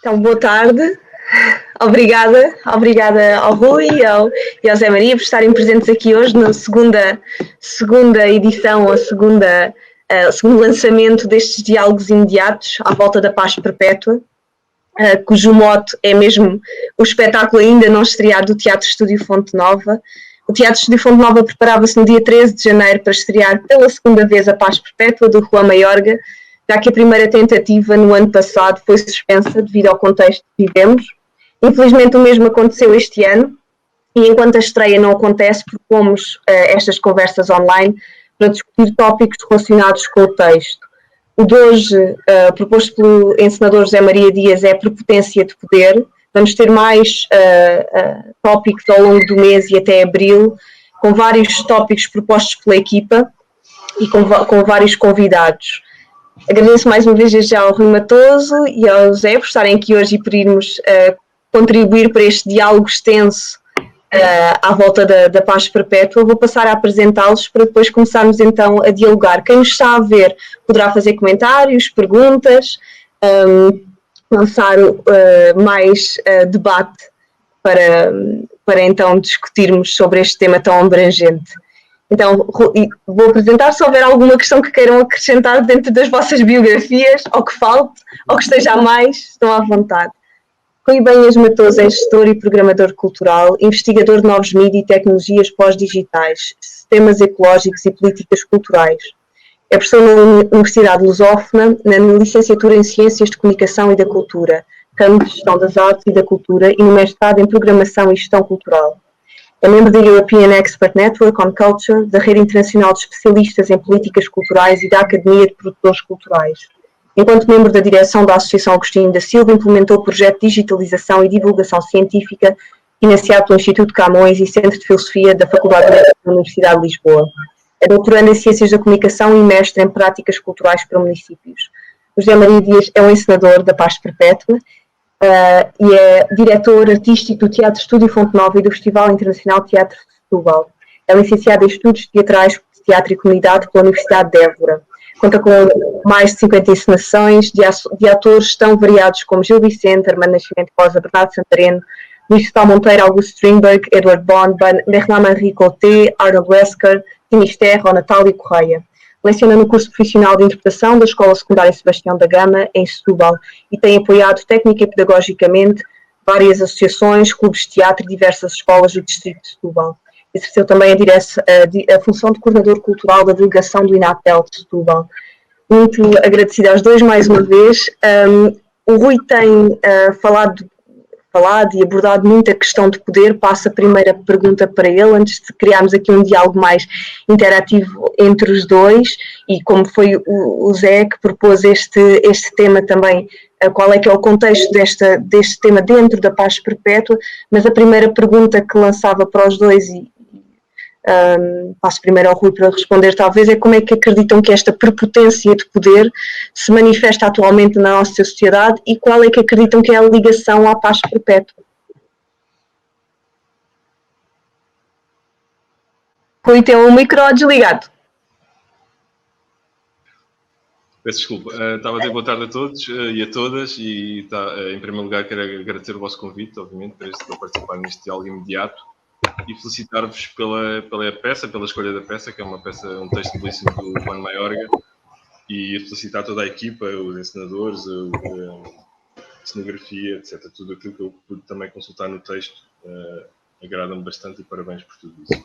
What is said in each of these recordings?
Então, boa tarde. Obrigada ao Rui e ao Zé Maria por estarem presentes aqui hoje na segunda edição, o segundo lançamento destes diálogos imediatos à volta da paz perpétua, cujo mote é mesmo o espetáculo ainda não estreado do Teatro Estúdio Fonte Nova. O Teatro Estúdio Fonte Nova preparava-se no dia 13 de janeiro para estrear pela segunda vez a Paz Perpétua, do Juan Mayorga, já que a primeira tentativa no ano passado foi suspensa devido ao contexto que vivemos. Infelizmente o mesmo aconteceu este ano, e enquanto a estreia não acontece, propomos estas conversas online para discutir tópicos relacionados com o texto. O de hoje, proposto pelo encenador José Maria Dias, é a prepotência de poder. Vamos ter mais tópicos ao longo do mês e até abril, com vários tópicos propostos pela equipa e com vários convidados. Agradeço mais uma vez já ao Rui Matoso e ao Zé por estarem aqui hoje e por irmos contribuir para este diálogo extenso à volta da paz perpétua. Vou passar a apresentá-los para depois começarmos então a dialogar. Quem nos está a ver poderá fazer comentários, perguntas, lançar mais debate para então discutirmos sobre este tema tão abrangente. Então, vou apresentar. Se houver alguma questão que queiram acrescentar dentro das vossas biografias, ou que falte, ou que esteja a mais, estão à vontade. Rui Banhas Matoso é gestor e programador cultural, investigador de novos mídias e tecnologias pós-digitais, sistemas ecológicos e políticas culturais. É professor na Universidade Lusófona, na licenciatura em Ciências de Comunicação e da Cultura, ramo de Gestão das Artes e da Cultura e no mestrado em Programação e Gestão Cultural. É membro da European Expert Network on Culture, da Rede Internacional de Especialistas em Políticas Culturais e da Academia de Produtores Culturais. Enquanto membro da direção da Associação Agostinho da Silva, implementou o projeto de digitalização e divulgação científica financiado pelo Instituto Camões e Centro de Filosofia da Faculdade de Letras da Universidade de Lisboa. É doutorando em Ciências da Comunicação e mestre em Práticas Culturais para Municípios. O José Maria Dias é um encenador da Paz Perpétua e é diretor artístico do Teatro Estúdio Fonte Nova e do Festival Internacional de Teatro de Setúbal. É licenciado em Estudos Teatrais de Teatro e Comunidade pela Universidade de Évora. Conta com mais de 50 encenações de atores tão variados como Gil Vicente, Armando Nascimento Rosa, Bernardo Santareno, Luís Vital Monteiro, Augusto Strindberg, Edward Bond, Bernard-Henri Colté, Arnold Wesker, Finisterra ou Natália Correia. Leciona no curso profissional de interpretação da Escola Secundária Sebastião da Gama, em Setúbal, e tem apoiado técnica e pedagogicamente várias associações, clubes de teatro e diversas escolas do distrito de Setúbal. Exerceu também a função de coordenador cultural da delegação do INATEL de Setúbal. Muito agradecida aos dois mais uma vez. O Rui tem falado e abordado muito a questão de poder. Passo a primeira pergunta para ele, antes de criarmos aqui um diálogo mais interativo entre os dois, e como foi o Zé que propôs este tema também, qual é que é o contexto deste tema dentro da paz perpétua, mas a primeira pergunta que lançava para os dois, e passo primeiro ao Rui para responder talvez, é como é que acreditam que esta prepotência de poder se manifesta atualmente na nossa sociedade e qual é que acreditam que é a ligação à paz perpétua. Rui, tem o micro desligado. Peço desculpa, estava a dizer boa tarde a todos e a todas e em primeiro lugar quero agradecer o vosso convite, obviamente, para participar neste diálogo imediato e felicitar-vos pela peça, pela escolha da peça, que é uma peça, um texto belíssimo do Juan Mayorga, e felicitar toda a equipa, os encenadores, a cenografia, etc. Tudo aquilo que eu pude também consultar no texto agrada-me bastante e parabéns por tudo isso.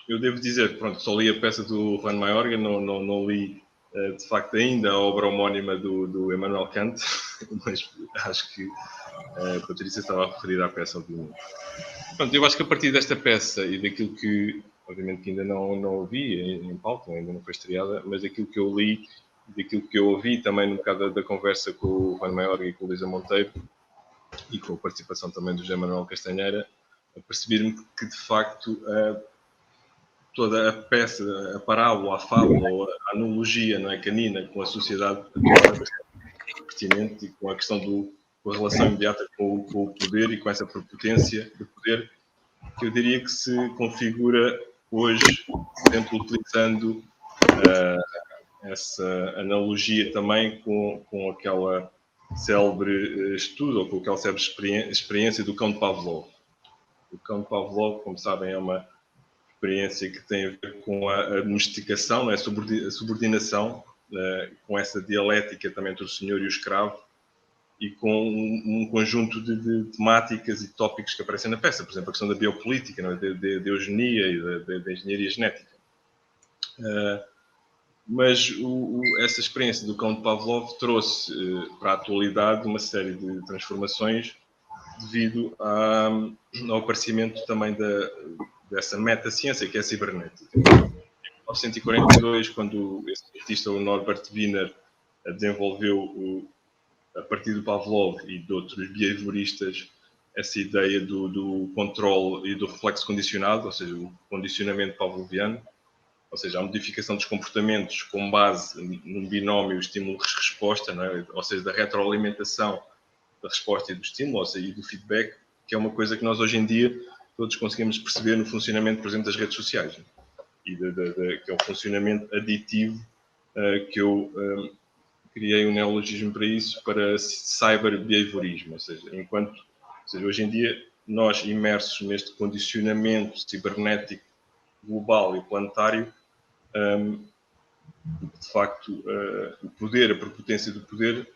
Eu devo dizer que pronto, só li a peça do Juan Mayorga, não li de facto ainda a obra homónima do Immanuel Kant, mas acho que a Patrícia estava a referir à peça, obviamente. Pronto, eu acho que a partir desta peça e daquilo que, obviamente que ainda não ouvi em palco, ainda não foi estreada, mas daquilo que eu li, daquilo que eu ouvi também no bocado da conversa com o Juan Mayorga e com o Luísa Monteiro e com a participação também do José Manuel Castanheira, percebi-me que de facto toda a peça, a parábola, a fábula, a analogia, não é, canina com a sociedade atual é bastante pertinente e com a questão com a relação imediata com o poder e com essa prepotência do poder que eu diria que se configura hoje, sempre utilizando essa analogia também com aquela célebre estudo, ou com aquela célebre experiência do cão de Pavlov. O cão de Pavlov, como sabem, é uma experiência que tem a ver com a domesticação, a subordinação, com essa dialética também entre o senhor e o escravo, e com um conjunto de temáticas e tópicos que aparecem na peça. Por exemplo, a questão da biopolítica, não é? da eugenia e da engenharia genética. Mas essa experiência do cão de Pavlov trouxe para a atualidade uma série de transformações devido ao aparecimento também dessa meta-ciência que é a cibernética. Em 1942, quando esse cientista, o Norbert Wiener, desenvolveu, a partir do Pavlov e de outros behavioristas, essa ideia do controle e do reflexo condicionado, ou seja, o condicionamento pavloviano, ou seja, a modificação dos comportamentos com base num binómio estímulo-resposta, não é? Ou seja, da retroalimentação da resposta e do estímulo, ou seja, e do feedback, que é uma coisa que nós hoje em dia todos conseguimos perceber no funcionamento, por exemplo, das redes sociais, e que é um funcionamento aditivo, que eu criei um neologismo para isso, para cyber-behaviorismo, ou seja, hoje em dia nós imersos neste condicionamento cibernético global e planetário, de facto, o poder, a prepotência do poder,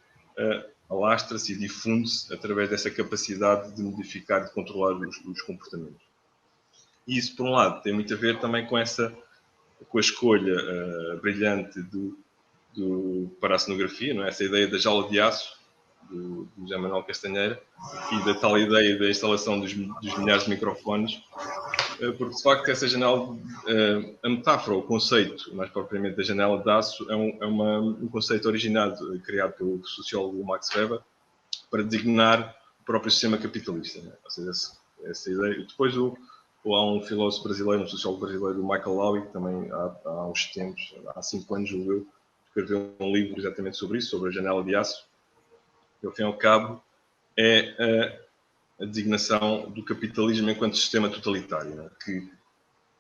alastra-se e difunde-se através dessa capacidade de modificar e de controlar os comportamentos. E isso, por um lado, tem muito a ver também com a escolha brilhante para a cenografia, não é? Essa ideia da jaula de aço, do José Manuel Castanheira, e da tal ideia da instalação dos milhares de microfones, porque de facto essa janela, a metáfora, o conceito, mais propriamente da janela de aço, é um conceito originado, criado pelo sociólogo Max Weber, para designar o próprio sistema capitalista, né? Ou seja, essa ideia. Depois há um filósofo brasileiro, um sociólogo brasileiro, o Michael Lowy, que também há uns tempos, há 5 anos, julgo eu, escreveu um livro exatamente sobre isso, sobre a janela de aço, que ao fim e ao cabo é a designação do capitalismo enquanto sistema totalitário, né? Que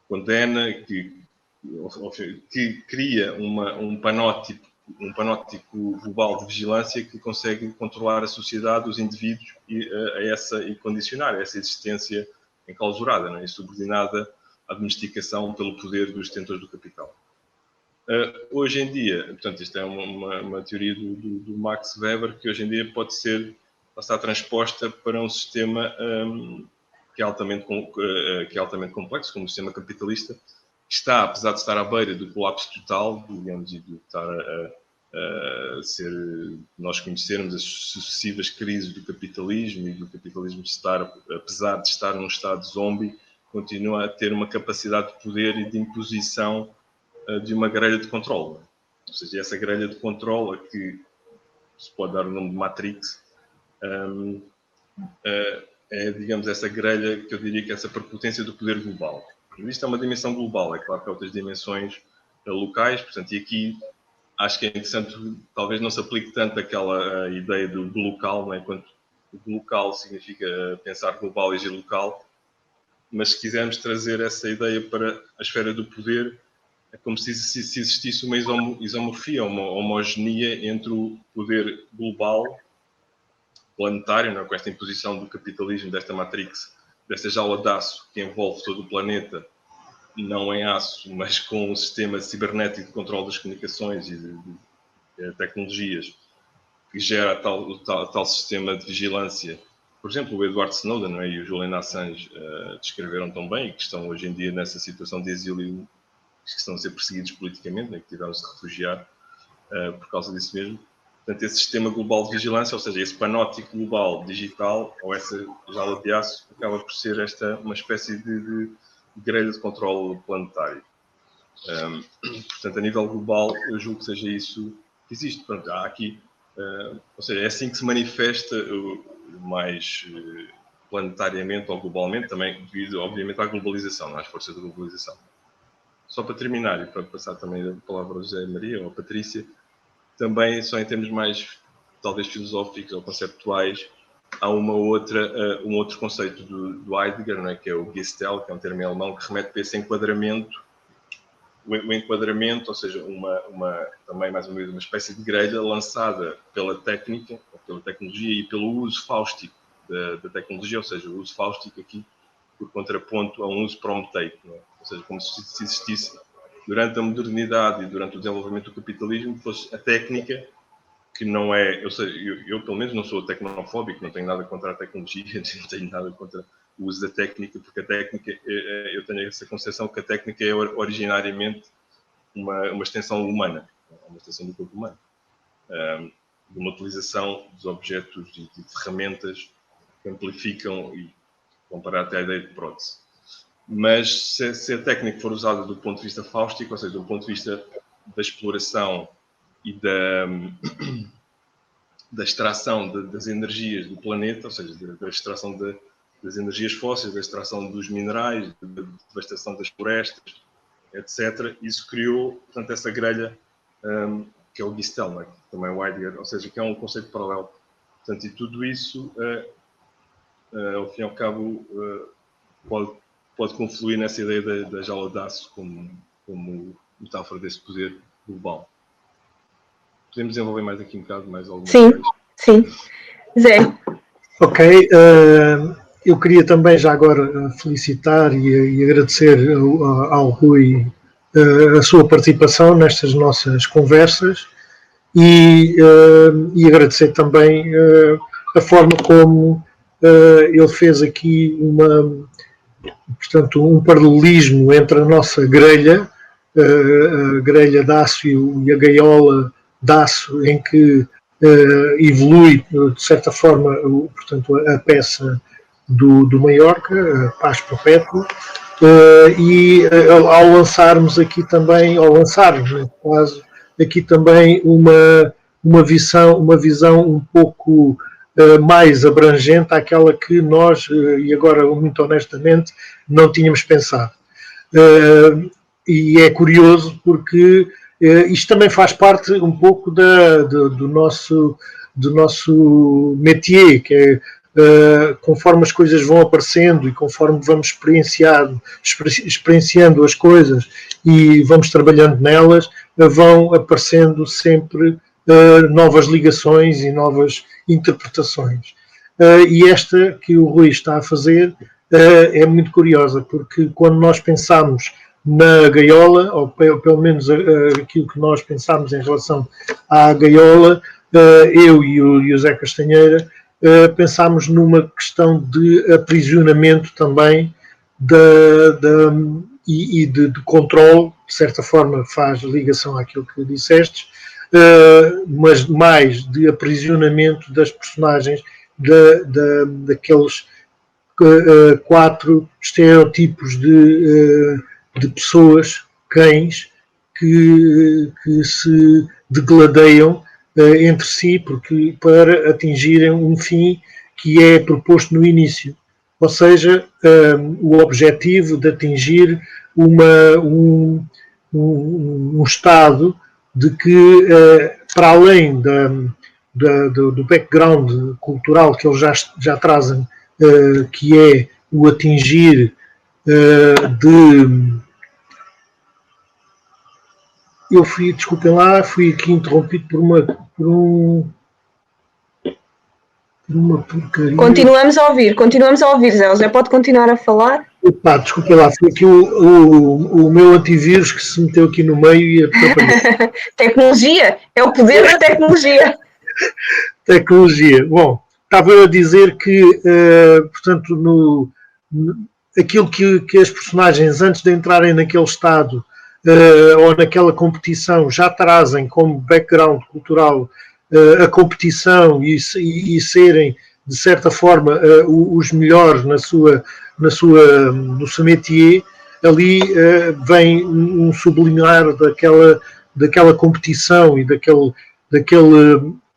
condena, que cria um panótipo global de vigilância que consegue controlar a sociedade, os indivíduos e condicionar essa existência enclausurada, né? E subordinada à domesticação pelo poder dos detentores do capital. Hoje em dia, portanto, isto é uma teoria do Max Weber, que hoje em dia pode estar transposta para um sistema que é altamente complexo, como o sistema capitalista, que está, apesar de estar à beira do colapso total, digamos, e de estar nós conhecermos as sucessivas crises do capitalismo, e do capitalismo apesar de estar num estado zombie, continua a ter uma capacidade de poder e de imposição de uma grelha de controle. Ou seja, essa grelha de controle, que se pode dar o nome de Matrix, é, digamos, essa grelha que eu diria que é essa prepotência do poder global. Isto é uma dimensão global, é claro que há outras dimensões locais, portanto, e aqui acho que é interessante, talvez não se aplique tanto aquela ideia do local, né, enquanto o local significa pensar global e agir local, mas se quisermos trazer essa ideia para a esfera do poder, é como se existisse uma isomorfia, uma homogeneia entre o poder global, planetário, não é? Com esta imposição do capitalismo, desta matrix, desta jaula de aço que envolve todo o planeta, não em aço, mas com um sistema cibernético de controle das comunicações e de tecnologias, que gera tal sistema de vigilância. Por exemplo, o Edward Snowden, não é? E o Julian Assange descreveram tão bem, e que estão hoje em dia nessa situação de exílio, que estão a ser perseguidos politicamente, né? Que tiveram de se refugiar por causa disso mesmo. Portanto, esse sistema global de vigilância, ou seja, esse panóptico global digital, ou essa jaula de aço, acaba por ser uma espécie de grelha de controle planetário. Portanto, a nível global, eu julgo que seja isso que existe. Pronto, há aqui, ou seja, é assim que se manifesta mais planetariamente ou globalmente, também devido, obviamente, à globalização, às forças da globalização. Só para terminar, e para passar também a palavra ao José Maria ou à Patrícia, também só em termos mais, talvez, filosóficos ou conceptuais, há um outro conceito do Heidegger, não é? Que é o Gestalt, que é um termo alemão que remete para esse enquadramento, o enquadramento, ou seja, também mais uma vez uma espécie de grelha lançada pela técnica, pela tecnologia e pelo uso fáustico da tecnologia, ou seja, o uso fáustico aqui por contraponto a um uso promoteico, não é? Ou seja, como se existisse durante a modernidade e durante o desenvolvimento do capitalismo, fosse a técnica que não é, eu pelo menos não sou tecnofóbico, não tenho nada contra a tecnologia, não tenho nada contra o uso da técnica, porque a técnica, eu tenho essa concepção que a técnica é originariamente uma extensão humana, uma extensão do corpo humano, de uma utilização dos objetos e de ferramentas que amplificam e comparar até a ideia de prótese. Mas se a técnica for usada do ponto de vista fáustico, ou seja, do ponto de vista da exploração e da extração das energias do planeta, ou seja, da extração das energias fósseis, da extração dos minerais, da devastação das florestas, etc. Isso criou, portanto, essa grelha que é o Gistel, né? Também o Heidegger, ou seja, que é um conceito paralelo. Portanto, e tudo isso, ao fim e ao cabo, pode confluir nessa ideia da jaula de aço como metáfora desse poder global. Podemos desenvolver mais aqui um bocado, mais alguma coisa? Sim. Zé. Ok. Eu queria também já agora felicitar e agradecer ao Rui a sua participação nestas nossas conversas e agradecer também a forma como ele fez aqui portanto, um paralelismo entre a nossa grelha, a grelha de aço e a gaiola de aço, em que evolui, de certa forma, portanto, a peça do Maiorca, a Paz Perpétua, e ao lançarmos aqui também, neste caso, aqui também uma visão um pouco mais abrangente àquela que nós, e agora muito honestamente, não tínhamos pensado. E é curioso porque isto também faz parte um pouco do nosso métier, que é conforme as coisas vão aparecendo e conforme vamos experienciando as coisas e vamos trabalhando nelas, vão aparecendo sempre novas ligações e novas interpretações. E esta que o Rui está a fazer é muito curiosa, porque quando nós pensamos na gaiola, ou pelo menos aquilo que nós pensamos em relação à gaiola, eu e o Zé Castanheira pensámos numa questão de aprisionamento também e de controle, de certa forma faz ligação àquilo que disseste, mas mais de aprisionamento das personagens, daqueles 4 estereotipos de pessoas, cães, que se degladeiam entre si para atingirem um fim que é proposto no início. Ou seja, o objetivo de atingir um estado de que, para além do background cultural que eles já trazem, que é o atingir desculpem lá, fui aqui interrompido por uma porcaria. Continuamos a ouvir, Zé. O Zé pode continuar a falar? Desculpem lá, foi aqui o meu antivírus que se meteu aqui no meio e atrapalhou. Tecnologia, é o poder da tecnologia. Tecnologia. Bom, estava eu a dizer que, portanto, aquilo que as personagens, antes de entrarem naquele estado ou naquela competição, já trazem como background cultural a competição e serem, de certa forma, os melhores no seu métier, ali vem um subliminar daquela competição e daquele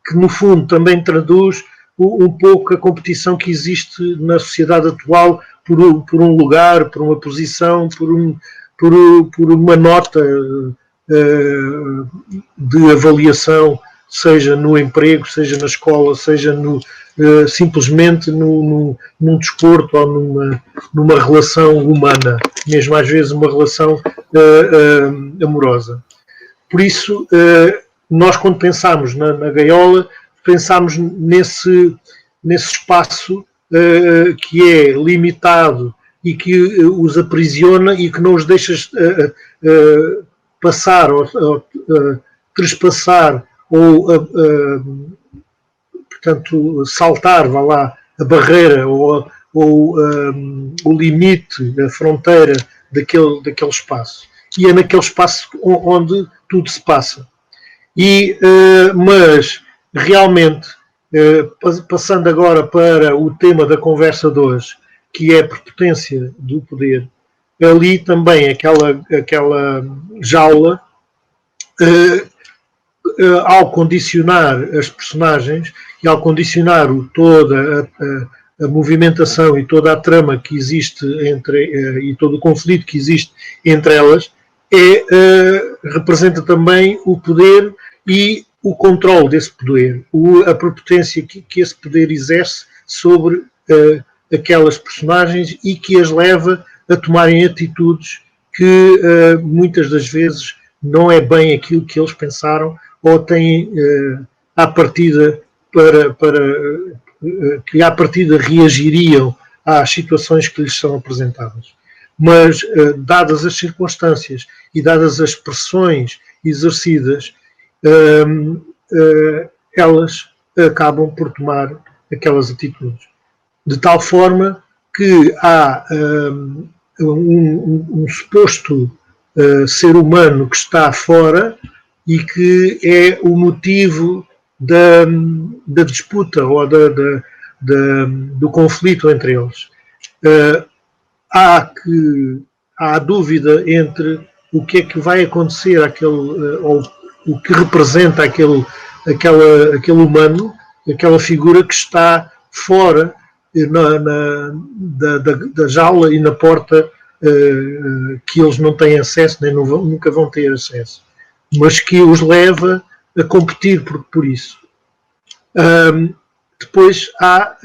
que, no fundo, também traduz um pouco a competição que existe na sociedade atual por um lugar, por uma posição, por uma nota de avaliação, seja no emprego, seja na escola, seja simplesmente num desporto ou numa relação humana, mesmo às vezes uma relação amorosa. Por isso, nós quando pensamos na gaiola, pensarmos nesse espaço que é limitado e que os aprisiona e que não os deixa passar ou trespassar ou portanto saltar, vá lá, a barreira ou o limite, a fronteira daquele espaço. E é naquele espaço onde tudo se passa. Mas realmente, passando agora para o tema da conversa de hoje, que é a prepotência do poder, ali também aquela jaula, ao condicionar as personagens e ao condicionar toda a movimentação e toda a trama que existe e todo o conflito que existe entre elas, representa também o poder e o controle desse poder, a prepotência que esse poder exerce sobre aquelas personagens e que as leva a tomarem atitudes que muitas das vezes não é bem aquilo que eles pensaram ou têm à partida que à partida reagiriam às situações que lhes são apresentadas. Mas, dadas as circunstâncias e dadas as pressões exercidas, elas acabam por tomar aquelas atitudes. De tal forma que há um suposto ser humano que está fora e que é o motivo da disputa ou do conflito entre eles. Há a dúvida entre o que é que vai acontecer ou o que representa aquele humano, aquela figura que está fora da jaula e na porta que eles não têm acesso, nem nunca vão ter acesso, mas que os leva a competir por isso. Depois há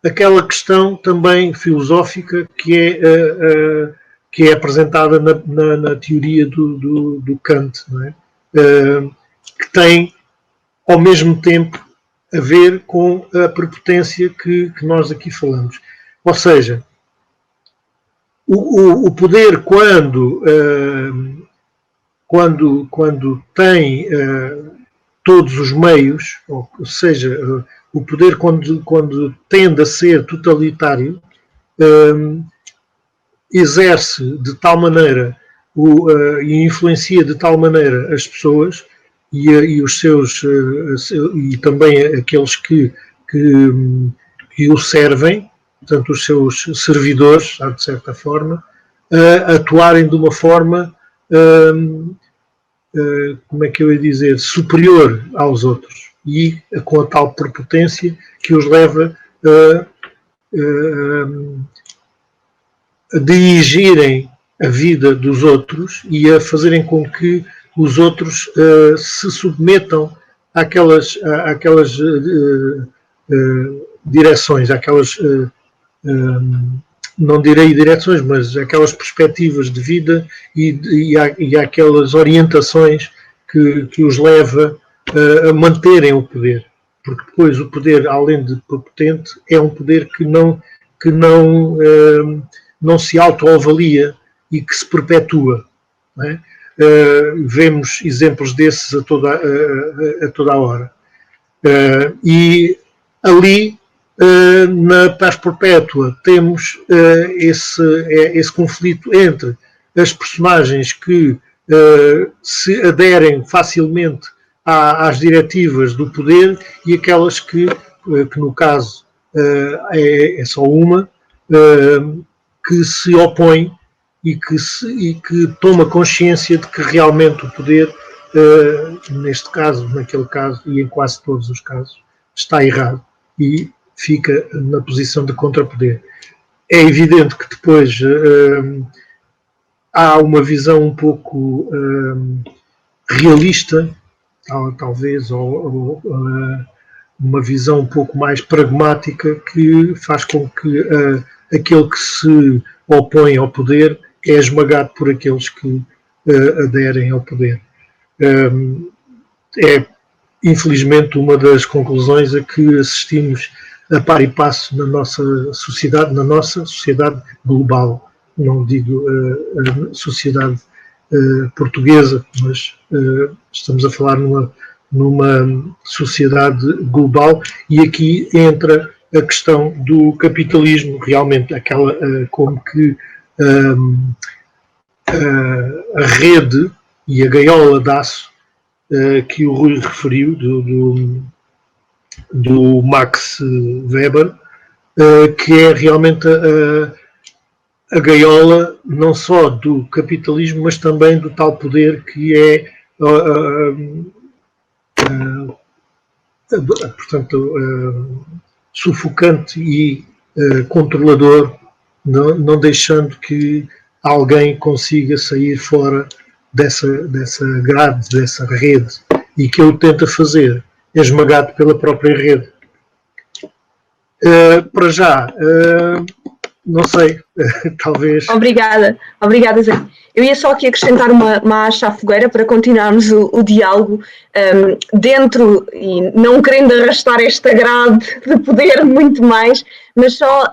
aquela questão também filosófica que é apresentada na teoria do Kant, não é? Que tem ao mesmo tempo a ver com a prepotência que nós aqui falamos. Ou seja, o poder quando tem todos os meios, ou seja, o poder quando tende a ser totalitário, exerce de tal maneira e influencia de tal maneira as pessoas e os seus e também aqueles que o servem, portanto os seus servidores, de certa forma, a atuarem de uma forma como é que eu ia dizer, superior aos outros e com a tal prepotência que os leva a dirigirem a vida dos outros e a fazerem com que os outros se submetam àquelas direções, àquelas, não direi direções, mas aquelas perspectivas de vida e àquelas orientações que os leva a manterem o poder. Porque depois o poder, além de prepotente, é um poder que não se autoavalia e que se perpetua. Não é? Vemos exemplos desses a toda a hora. E ali, na paz perpétua, temos esse conflito entre as personagens que se aderem facilmente às diretivas do poder e aquelas que no caso é só uma, que se opõe e que toma consciência de que realmente o poder, neste caso, naquele caso e em quase todos os casos, está errado e fica na posição de contrapoder. É evidente que depois há uma visão um pouco realista, talvez, ou uma visão um pouco mais pragmática que faz com que aquele que se opõe ao poder é esmagado por aqueles que aderem ao poder. É infelizmente, uma das conclusões a que assistimos a par e passo na nossa sociedade global. Não digo a sociedade portuguesa, mas estamos a falar numa sociedade global, e aqui entra a questão do capitalismo, realmente, aquela como que a rede e a gaiola de aço que o Rui referiu, do Max Weber, que é realmente a gaiola não só do capitalismo, mas também do tal poder que é, portanto, sufocante e controlador, não deixando que alguém consiga sair fora dessa grade, dessa rede, e que ele tenta fazer é esmagado pela própria rede. Para já, não sei, talvez. Obrigada, Zé. Eu ia só aqui acrescentar uma acha à fogueira para continuarmos o diálogo dentro, e não querendo arrastar esta grade de poder muito mais, mas só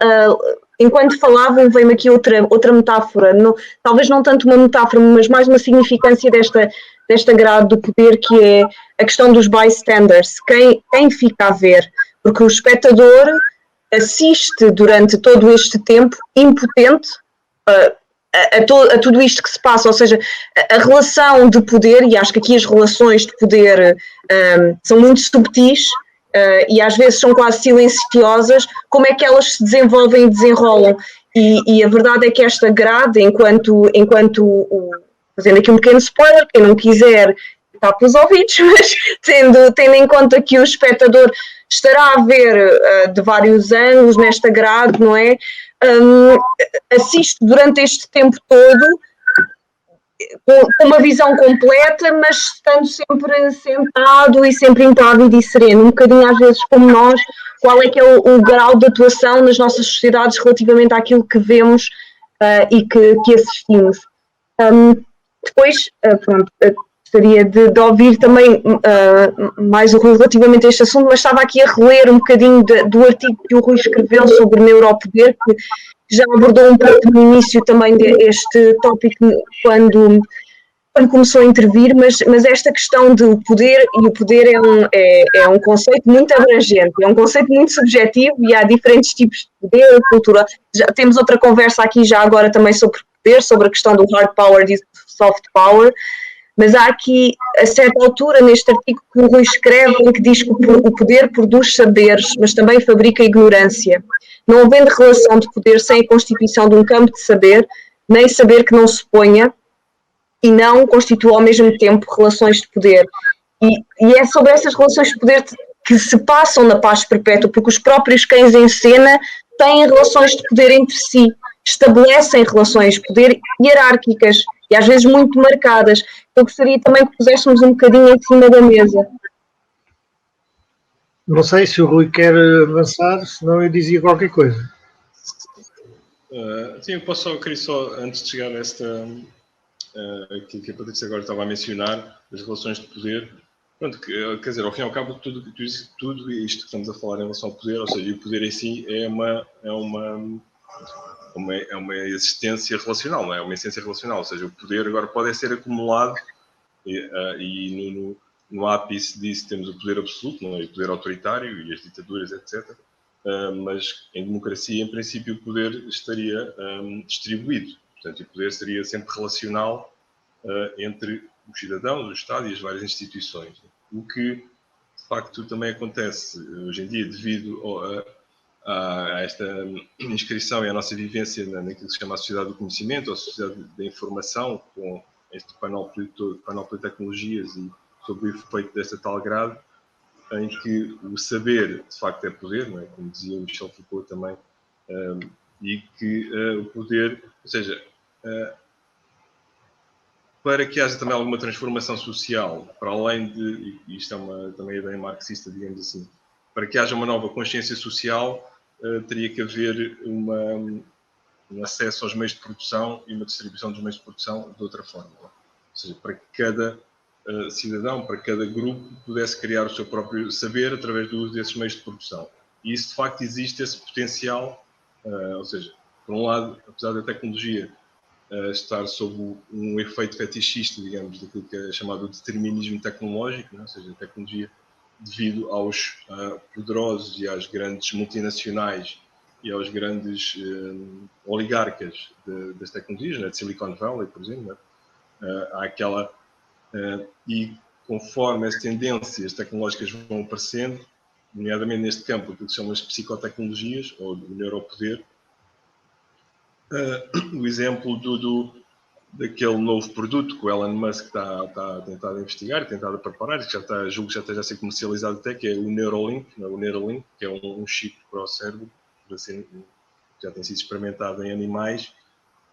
enquanto falavam veio-me aqui outra metáfora, talvez não tanto uma metáfora, mas mais uma significância desta grade do poder, que é a questão dos bystanders, quem fica a ver, porque o espectador assiste durante todo este tempo impotente a tudo isto que se passa, ou seja, a relação de poder, e acho que aqui as relações de poder são muito subtis e às vezes são quase silenciosas, como é que elas se desenvolvem e desenrolam, e a verdade é que esta grade, enquanto fazendo aqui um pequeno spoiler, quem não quiser está pelos ouvidos, mas tendo em conta que o espectador estará a ver de vários ângulos nesta grade, não é? Assiste durante este tempo todo com uma visão completa, mas estando sempre sentado e sempre impávido e sereno, um bocadinho às vezes como nós. Qual é que é o grau de atuação nas nossas sociedades relativamente àquilo que vemos e que assistimos? Depois, pronto, gostaria de ouvir também mais o Rui relativamente a este assunto, mas estava aqui a reler um bocadinho do artigo que o Rui escreveu sobre neuropoder, que já abordou um pouco no início também deste tópico quando começou a intervir, mas esta questão do poder, e o poder é um conceito muito abrangente, é um conceito muito subjetivo, e há diferentes tipos de poder, cultura. Já temos outra conversa aqui já agora também sobre poder, sobre a questão do hard power e do soft power, mas há aqui, a certa altura, neste artigo que o Rui escreve, em que diz que o poder produz saberes, mas também fabrica ignorância. Não havendo relação de poder sem a constituição de um campo de saber, nem saber que não se ponha, e não constitua ao mesmo tempo relações de poder. E é sobre essas relações de poder que se passam na paz perpétua, porque os próprios cães em cena têm relações de poder entre si, estabelecem relações de poder hierárquicas e às vezes muito marcadas. Eu gostaria também que puséssemos um bocadinho em cima da mesa. Não sei se o Rui quer avançar, senão eu dizia qualquer coisa. Sim, eu queria só, antes de chegar a esta, que a Patrícia agora estava a mencionar, as relações de poder. Pronto, quer dizer, ao fim e ao cabo, tudo isto que estamos a falar em relação ao poder, ou seja, o poder em si é uma existência relacional, não é? É uma essência relacional, ou seja, o poder agora pode ser acumulado e no ápice disso temos o poder absoluto, não é? O poder autoritário e as ditaduras, etc. Mas em democracia, em princípio, o poder estaria distribuído. Portanto, o poder seria sempre relacional entre os cidadãos, o Estado e as várias instituições. O que, de facto, também acontece hoje em dia devido a esta inscrição e à nossa vivência naquilo que se chama a sociedade do conhecimento, ou a sociedade da informação, com este panóplia de tecnologias e sob o efeito desta tal grade, em que o saber, de facto, é poder, não é? Como dizia Michel Foucault também, e que o poder, ou seja, para que haja também alguma transformação social, para além de, e isto é também a ideia marxista, digamos assim, para que haja uma nova consciência social, teria que haver um acesso aos meios de produção e uma distribuição dos meios de produção de outra forma. Ou seja, para que cada cidadão, para cada grupo, pudesse criar o seu próprio saber através do uso desses meios de produção. E isso, de facto, existe esse potencial, ou seja, por um lado, apesar da tecnologia estar sob um efeito fetichista, digamos, daquilo que é chamado de determinismo tecnológico, né? Ou seja, a tecnologia, devido aos poderosos e às grandes multinacionais e aos grandes oligarcas das tecnologias, né? De Silicon Valley, por exemplo, né? Há aquela... e conforme as tendências tecnológicas vão aparecendo, nomeadamente neste campo, aquilo que se chama as psicotecnologias, ou do neuropoder, o exemplo daquele novo produto que o Elon Musk está a tentar investigar, tentado preparar, que já está, julgo que já esteja a ser comercializado até, que é o Neuralink, o Neuralink, que é um chip para o cérebro, já tem sido experimentado em animais.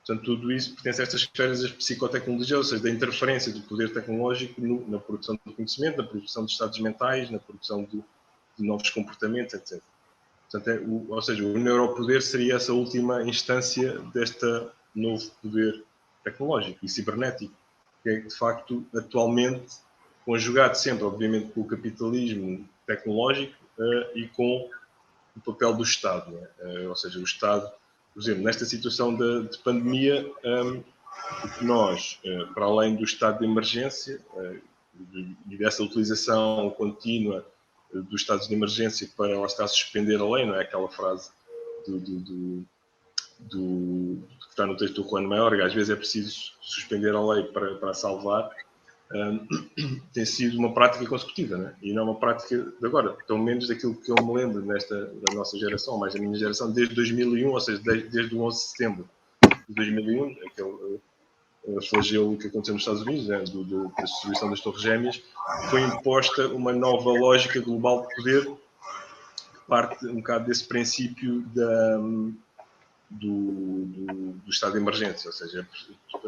Portanto, tudo isso pertence a estas esferas das psicotecnologias, ou seja, da interferência do poder tecnológico na produção do conhecimento, na produção de estados mentais, na produção de novos comportamentos, etc. Portanto, ou seja, o neuropoder seria essa última instância deste novo poder tecnológico e cibernético, que é, de facto, atualmente conjugado sempre, obviamente, com o capitalismo tecnológico e com o papel do Estado. Né? Ou seja, o Estado, por exemplo, nesta situação de pandemia, o que nós, para além do estado de emergência e dessa utilização contínua dos estados de emergência para lá estar a suspender a lei, não é aquela frase que está no texto do Juan Mayorga, às vezes é preciso suspender a lei para salvar, tem sido uma prática consecutiva, né? E não é uma prática de agora, pelo menos daquilo que eu me lembro da nossa geração, mais da minha geração, desde 2001, ou seja, desde o 11 de setembro de 2001, aquele flagelo que aconteceu nos Estados Unidos, né, da destruição das Torres Gêmeas, foi imposta uma nova lógica global de poder que parte um bocado desse princípio do estado de emergência, ou seja,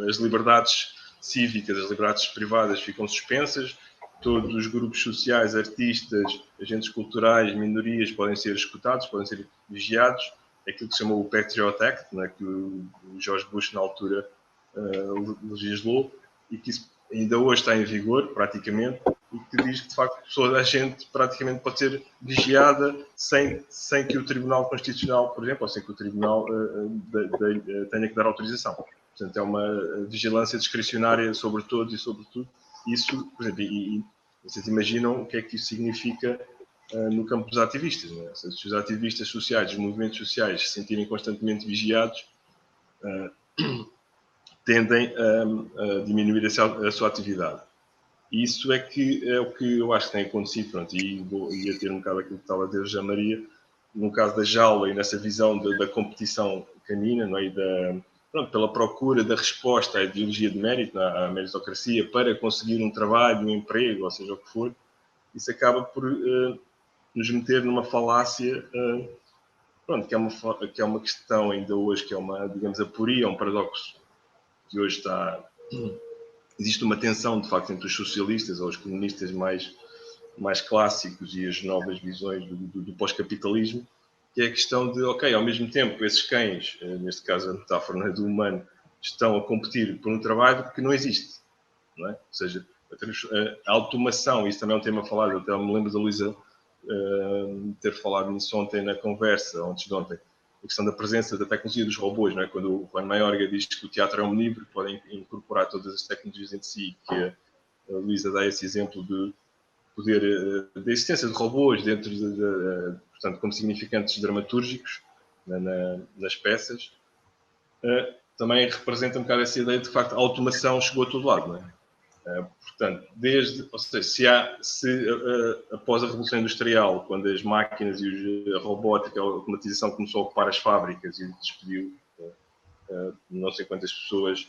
as liberdades cívicas, as liberdades privadas ficam suspensas, todos os grupos sociais, artistas, agentes culturais, minorias podem ser escutados, podem ser vigiados, é aquilo que se chamou o Patriot Act, né, que o George Bush na altura legislou e que ainda hoje está em vigor, praticamente, e que diz que, de facto, toda a gente praticamente pode ser vigiada sem que o Tribunal Constitucional, por exemplo, ou sem que o Tribunal tenha que dar autorização. Portanto, é uma vigilância discricionária sobre todos e sobre tudo. Isso, por exemplo, e vocês imaginam o que é que isso significa no campo dos ativistas, não é? Se os ativistas sociais, os movimentos sociais se sentirem constantemente vigiados, tendem a diminuir a sua atividade. E isso é o que eu acho que tem acontecido, pronto, e ia ter um bocado aquilo que estava a dizer Jean Maria, no caso da jaula e nessa visão da competição canina, não é? E pela procura da resposta à ideologia de mérito, à meritocracia, para conseguir um trabalho, um emprego, ou seja o que for, isso acaba por nos meter numa falácia, pronto, que é uma questão ainda hoje, que é uma, digamos, aporia, um paradoxo, que hoje existe uma tensão, de facto, entre os socialistas ou os comunistas mais clássicos e as novas visões do pós-capitalismo, que é a questão de, ok, ao mesmo tempo, esses cães, neste caso a metáfora do humano, estão a competir por um trabalho que não existe, não é? Ou seja, a automação, isso também é um tema falado, eu até me lembro da Luísa ter falado nisso ontem na conversa, antes de ontem, a questão da presença da tecnologia dos robôs, não é? Quando o Juan Mayorga diz que o teatro é um livro, podem incorporar todas as tecnologias em si, que a Luísa dá esse exemplo de poder, da existência de robôs dentro portanto, como significantes dramatúrgicos nas peças, também representa um bocado essa ideia de que, de facto, a automação chegou a todo lado, não é? Portanto, ou seja, após a Revolução Industrial, quando as máquinas e a robótica, a automatização começou a ocupar as fábricas e despediu não sei quantas pessoas,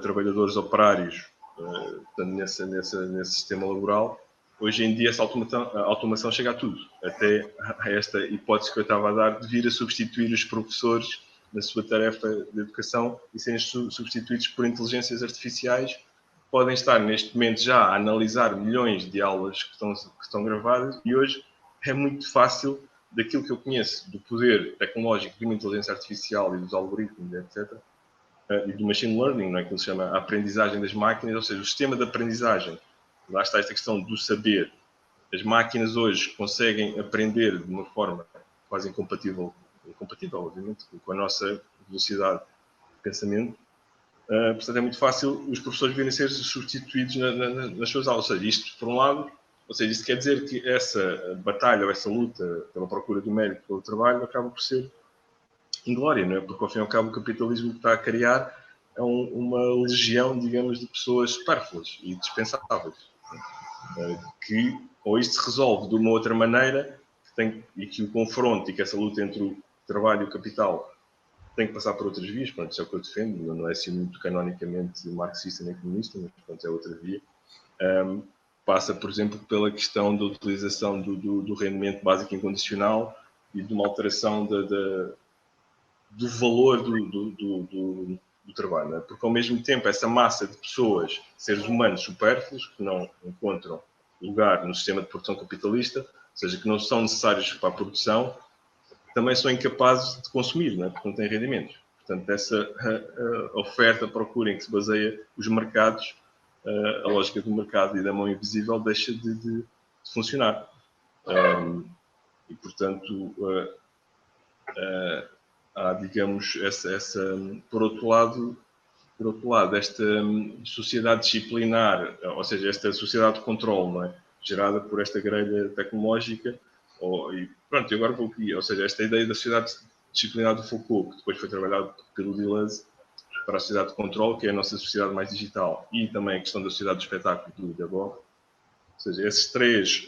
trabalhadores operários, portanto, nesse sistema laboral, hoje em dia essa automação chega a tudo, até a esta hipótese que eu estava a dar de vir a substituir os professores na sua tarefa de educação e serem substituídos por inteligências artificiais, podem estar neste momento já a analisar milhões de aulas que estão gravadas, e hoje é muito fácil, daquilo que eu conheço do poder tecnológico de uma inteligência artificial e dos algoritmos, etc., e do machine learning, não é? Que se chama a aprendizagem das máquinas, ou seja, o sistema de aprendizagem lá está esta questão do saber. As máquinas hoje conseguem aprender de uma forma quase incompatível, obviamente, com a nossa velocidade de pensamento. Portanto, é muito fácil os professores virem a ser substituídos nas suas aulas. Ou seja, isto, por um lado, isto quer dizer que essa batalha ou essa luta pela procura do mérito pelo trabalho acaba por ser inglória, não é? Porque, ao fim e ao cabo, o capitalismo que está a criar é uma legião, digamos, de pessoas supérfluas e dispensáveis. Que ou isto se resolve de uma outra maneira e que o confronto e que essa luta entre o trabalho e o capital tem que passar por outras vias, pronto, isso é o que eu defendo, não é assim muito canonicamente marxista nem comunista, mas pronto, é outra via. Passa, por exemplo, pela questão da utilização do rendimento básico incondicional e de uma alteração do valor do trabalho, não é? Porque ao mesmo tempo essa massa de pessoas, seres humanos supérfluos, que não encontram lugar no sistema de produção capitalista, ou seja, que não são necessários para a produção, também são incapazes de consumir, não é? Porque não têm rendimentos. Portanto, essa oferta, procura em que se baseia os mercados, a lógica do mercado e da mão invisível deixa de funcionar. E, portanto, há, digamos, por outro lado, esta sociedade disciplinar, ou seja, esta sociedade de controle, não é? Gerada por esta grelha tecnológica, e agora vou aqui, ou seja, esta ideia da sociedade disciplinar do Foucault, que depois foi trabalhado pelo Deleuze para a sociedade de controle, que é a nossa sociedade mais digital, e também a questão da sociedade do espetáculo do Debord. Ou seja, essas três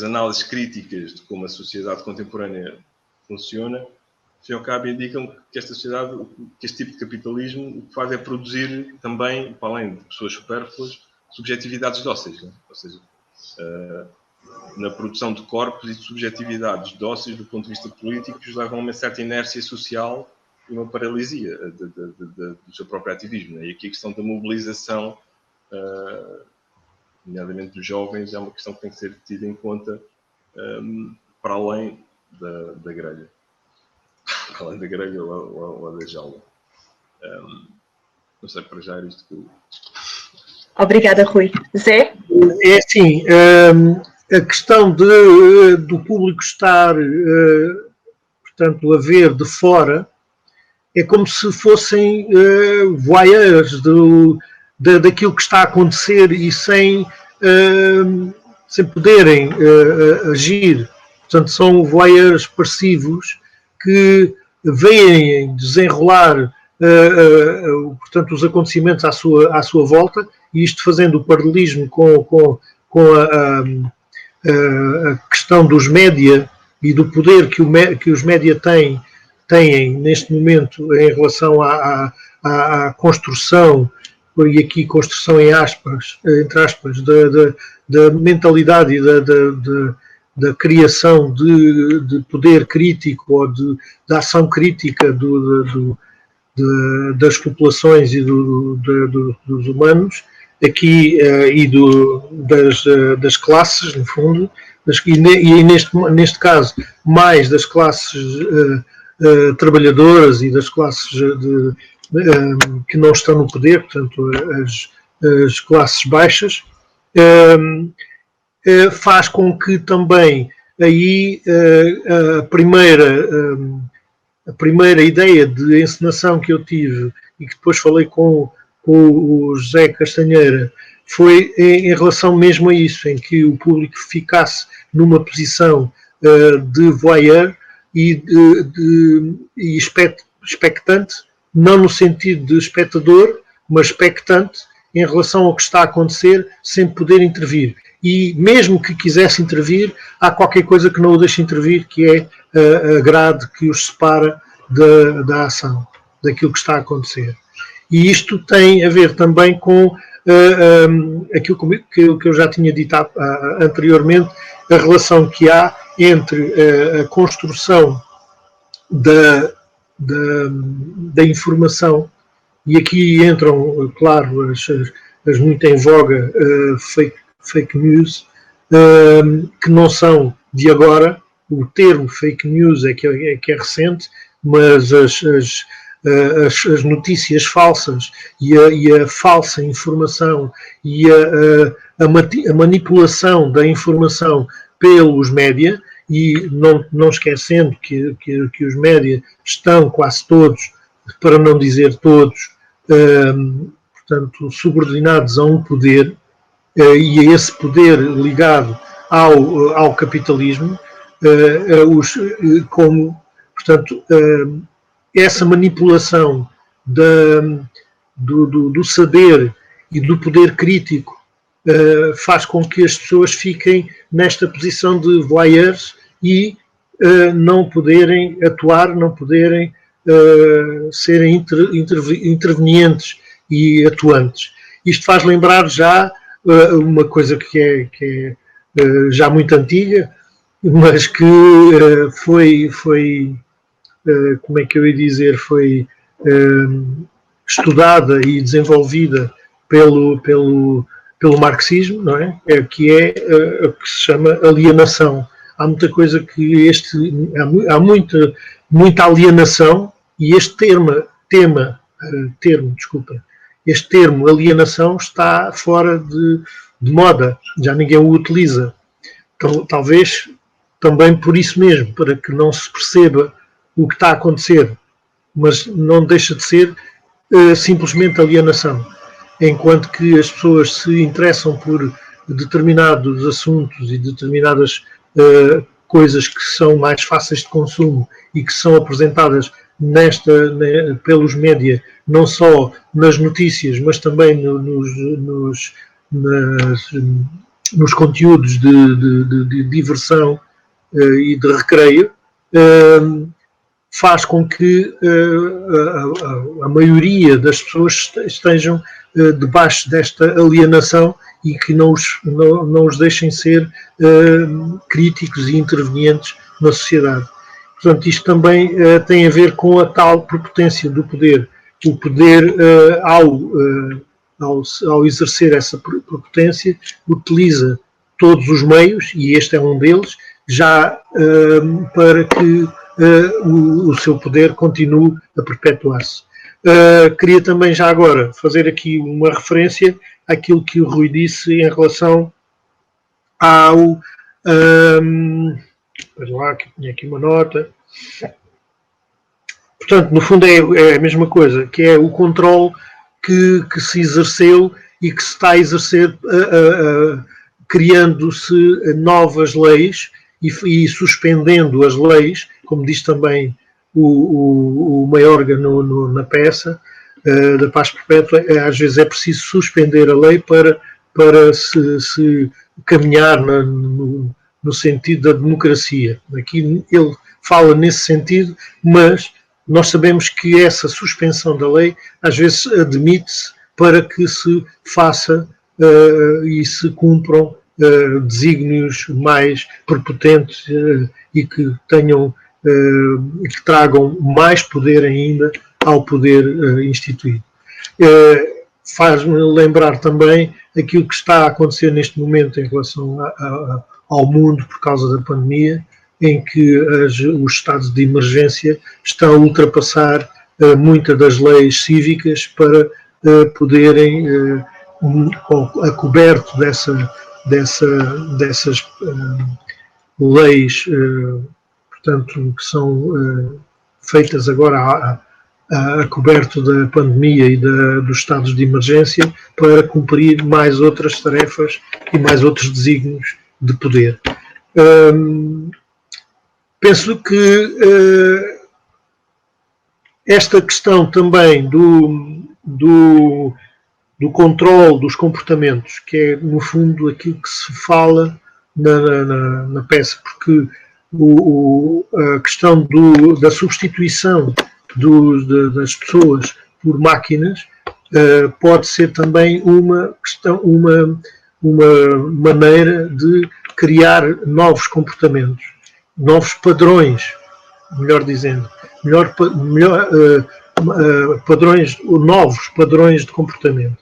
análises críticas de como a sociedade contemporânea funciona, ao fim e ao cabo, indicam que esta sociedade, que este tipo de capitalismo, o que faz é produzir também, para além de pessoas supérfluas, subjetividades dóceis, né? Ou seja, na produção de corpos e de subjetividades dóceis do ponto de vista político, que levam a uma certa inércia social e uma paralisia do seu próprio ativismo, né? E aqui a questão da mobilização, nomeadamente dos jovens, é uma questão que tem que ser tida em conta para além da grelha. Para além da grelha ou da jaula. Não sei, para já era isto que eu... Obrigada, Rui. Zé? É assim, a questão do público estar, portanto, a ver de fora, é como se fossem voyeurs daquilo que está a acontecer e sem poderem agir. Portanto, são voyeurs passivos que veem desenrolar portanto, os acontecimentos à sua volta, e isto fazendo o paralelismo com a questão dos média e do poder que os média têm neste momento em relação à construção, e aqui construção entre aspas, da mentalidade e da criação de poder crítico ou da ação crítica das populações e dos humanos, aqui e das classes, no fundo, e neste caso mais das classes trabalhadoras e das classes que não estão no poder, portanto as classes baixas, faz com que também aí a primeira ideia de encenação que eu tive e que depois falei com o José Castanheira foi em relação mesmo a isso, em que o público ficasse numa posição de voyeur e expectante, não no sentido de espectador, mas expectante em relação ao que está a acontecer, sem poder intervir. E mesmo que quisesse intervir, há qualquer coisa que não o deixa intervir, que é a grade que os separa da ação, daquilo que está a acontecer. E isto tem a ver também com aquilo que eu já tinha dito anteriormente, a relação que há entre a construção da informação, e aqui entram, claro, as muito em voga fake news, que não são de agora. O termo fake news é que é recente, mas as notícias falsas e a falsa informação e a manipulação da informação pelos média, e não esquecendo que os média estão quase todos, para não dizer todos, portanto, subordinados a um poder, e a esse poder ligado ao capitalismo, portanto, essa manipulação do saber e do poder crítico faz com que as pessoas fiquem nesta posição de voyeurs e não poderem atuar, não poderem serem intervenientes e atuantes. Isto faz lembrar já uma coisa que é já muito antiga, mas que foi como é que eu ia dizer, foi estudada e desenvolvida pelo marxismo, não é? Que é o que se chama alienação. Há muita coisa que há muita alienação, e este termo alienação está fora de moda, já ninguém o utiliza. Então, talvez também por isso mesmo, para que não se perceba o que está a acontecer, mas não deixa de ser simplesmente alienação. Enquanto que as pessoas se interessam por determinados assuntos e determinadas coisas que são mais fáceis de consumo e que são apresentadas pelos média, não só nas notícias, mas também nos conteúdos de diversão e de recreio, faz com que a maioria das pessoas estejam debaixo desta alienação e que não os deixem ser críticos e intervenientes na sociedade. Portanto, isto também tem a ver com a tal prepotência do poder. O poder, ao exercer essa prepotência, utiliza todos os meios, e este é um deles, já para que o seu poder continue a perpetuar-se. Queria também já agora fazer aqui uma referência àquilo que o Rui disse em relação ao... Espera lá, que tinha aqui uma nota. Portanto, no fundo é a mesma coisa, que é o controle que se exerceu e que se está a exercer criando-se novas leis e suspendendo as leis, como diz também o Mayorga na peça da Paz Perpétua. Às vezes é preciso suspender a lei para se caminhar no sentido da democracia. Aqui ele fala nesse sentido, mas nós sabemos que essa suspensão da lei às vezes admite-se para que se faça e se cumpram desígnios mais prepotentes e que que tragam mais poder ainda ao poder instituído. Faz-me lembrar também aquilo que está a acontecer neste momento em relação ao mundo por causa da pandemia, em que os estados de emergência estão a ultrapassar muitas das leis cívicas para poderem, a coberto dessas leis, portanto, que são feitas agora a coberto da pandemia e dos estados de emergência, para cumprir mais outras tarefas e mais outros desígnios de poder. Penso que esta questão também do controle dos comportamentos, que é, no fundo, aquilo que se fala na peça, porque a questão da substituição das pessoas por máquinas pode ser também uma maneira de criar novos comportamentos, novos padrões, melhor dizendo, novos padrões de comportamento.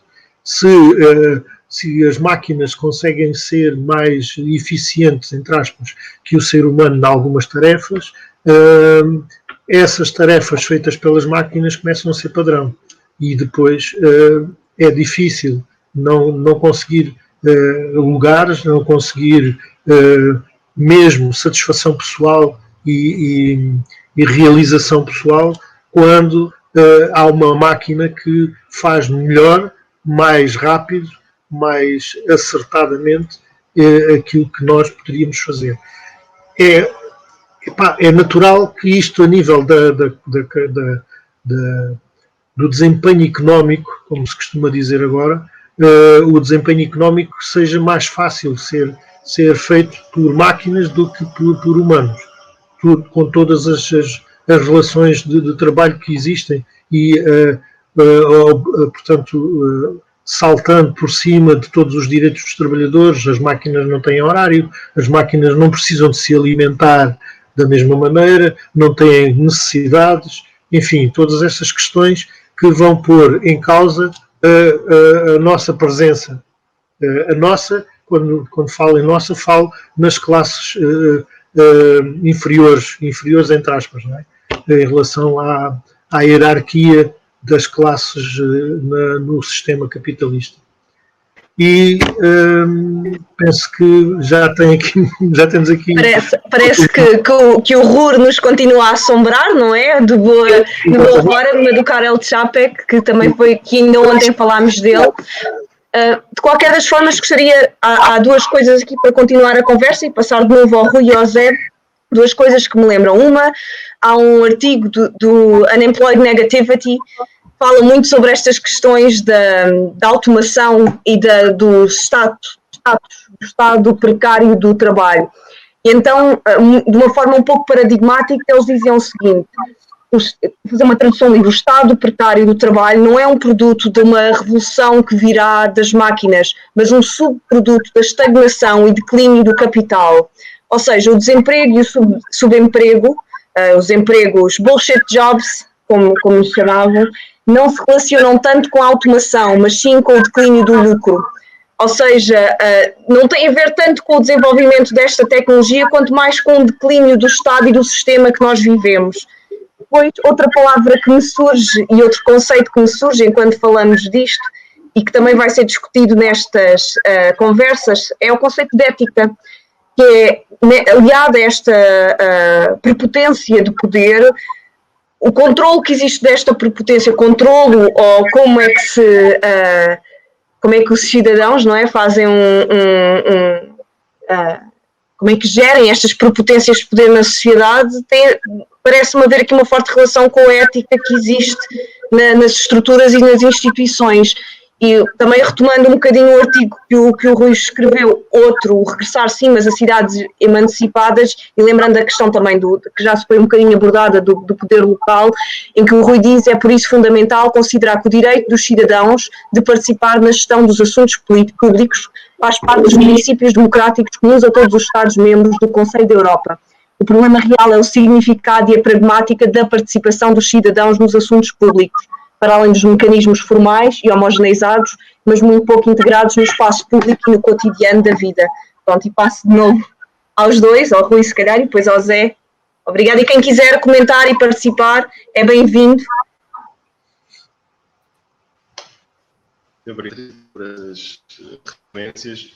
Se as máquinas conseguem ser mais eficientes, entre aspas, que o ser humano em algumas tarefas, essas tarefas feitas pelas máquinas começam a ser padrão. E depois é difícil não conseguir lugares, não conseguir mesmo satisfação pessoal e realização pessoal quando há uma máquina que faz melhor, mais rápido, mais acertadamente aquilo que nós poderíamos fazer. É natural que isto, a nível do desempenho económico, como se costuma dizer agora, o desempenho económico seja mais fácil ser feito por máquinas do que por humanos, com todas as relações de trabalho que existem e, portanto, saltando por cima de todos os direitos dos trabalhadores, as máquinas não têm horário, as máquinas não precisam de se alimentar da mesma maneira, não têm necessidades, enfim, todas essas questões que vão pôr em causa a nossa presença. A nossa, quando falo em nossa, falo nas classes inferiores entre aspas, não é? Em relação à hierarquia das classes no sistema capitalista. E penso que já temos aqui. Parece que o RUR nos continua a assombrar, não é? De boa hora, do Karel Čapek, que também foi, que ainda ontem falámos dele. De qualquer das formas, gostaria, há duas coisas aqui para continuar a conversa e passar de novo ao Rui e ao Zé. Duas coisas que me lembram. Uma, há um artigo do Unemployed Negativity, fala muito sobre estas questões da automação e do estado precário do trabalho. E então, de uma forma um pouco paradigmática, eles diziam o seguinte: fazer uma tradução livre, o estado precário do trabalho não é um produto de uma revolução que virá das máquinas, mas um subproduto da estagnação e declínio do capital. Ou seja, o desemprego e o subemprego, os empregos bullshit jobs, como se chamavam, não se relacionam tanto com a automação, mas sim com o declínio do lucro. Ou seja, não tem a ver tanto com o desenvolvimento desta tecnologia, quanto mais com o declínio do Estado e do sistema que nós vivemos. Depois, outra palavra que me surge e outro conceito que me surge enquanto falamos disto, e que também vai ser discutido nestas conversas, é o conceito de ética, que é aliado a esta prepotência de poder, o controle que existe desta prepotência, controlo ou como é que os cidadãos, não é, fazem como é que gerem estas prepotências de poder na sociedade, parece-me haver aqui uma forte relação com a ética que existe nas estruturas e nas instituições. E também retomando um bocadinho o artigo que o Rui escreveu, o regressar sim, mas a cidades emancipadas, e lembrando a questão também que já se foi um bocadinho abordada do poder local, em que o Rui diz: é por isso fundamental considerar que o direito dos cidadãos de participar na gestão dos assuntos públicos faz parte dos princípios democráticos comuns a todos os Estados-membros do Conselho da Europa. O problema real é o significado e a pragmática da participação dos cidadãos nos assuntos públicos, para além dos mecanismos formais e homogeneizados, mas muito pouco integrados no espaço público e no cotidiano da vida. Pronto, e passo de novo aos dois, ao Rui se calhar, e depois ao Zé. Obrigada, e quem quiser comentar e participar é bem-vindo. Obrigado por as referências.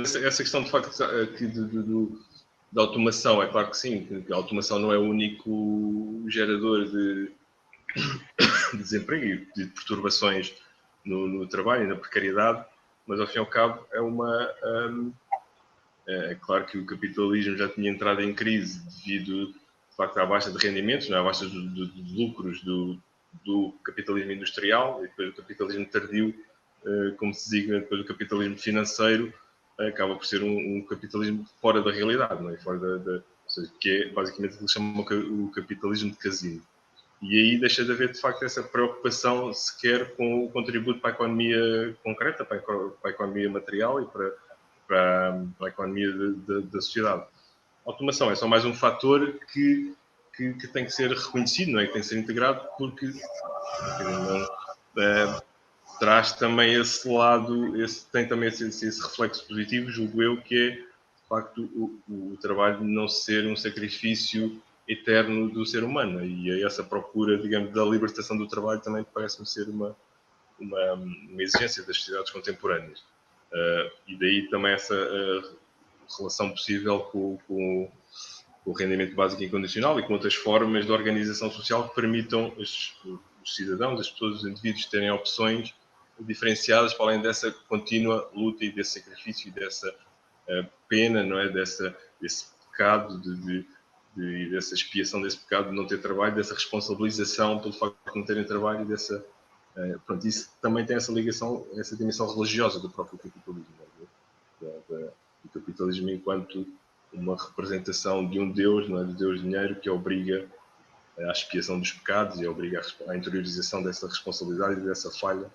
Essa questão, de facto, aqui da automação, é claro que sim, que a automação não é o único gerador de desemprego e de perturbações no trabalho e na precariedade, mas ao fim e ao cabo é claro que o capitalismo já tinha entrado em crise devido, de facto, à baixa de rendimentos, à baixa de lucros do capitalismo industrial, e depois o capitalismo tardio, como se designa depois o capitalismo financeiro, acaba por ser um capitalismo fora da realidade, não é? Fora ou seja, que é basicamente o que se chama o capitalismo de casino. E aí deixa de haver, de facto, essa preocupação sequer com o contributo para a economia concreta, para a economia material e para a economia da sociedade. A automação é só mais um fator que tem que ser reconhecido, não é? Que tem que ser integrado, porque traz também esse lado, tem também esse reflexo positivo, julgo eu, que é, de facto, o trabalho não ser um sacrifício eterno do ser humano, e essa procura, digamos, da libertação do trabalho também parece-me ser uma exigência das sociedades contemporâneas. E daí também essa relação possível com o rendimento básico incondicional e com outras formas de organização social que permitam os cidadãos, as pessoas, os indivíduos terem opções diferenciadas para além dessa contínua luta e desse sacrifício e dessa pena, não é? Desse pecado e dessa expiação desse pecado de não ter trabalho, dessa responsabilização pelo facto de não terem trabalho e dessa... pronto, isso também tem essa ligação, essa dimensão religiosa do próprio capitalismo, do capitalismo enquanto uma representação de um Deus, não é? Do Deus dinheiro, que obriga à expiação dos pecados e obriga à interiorização dessa responsabilidade e dessa falha,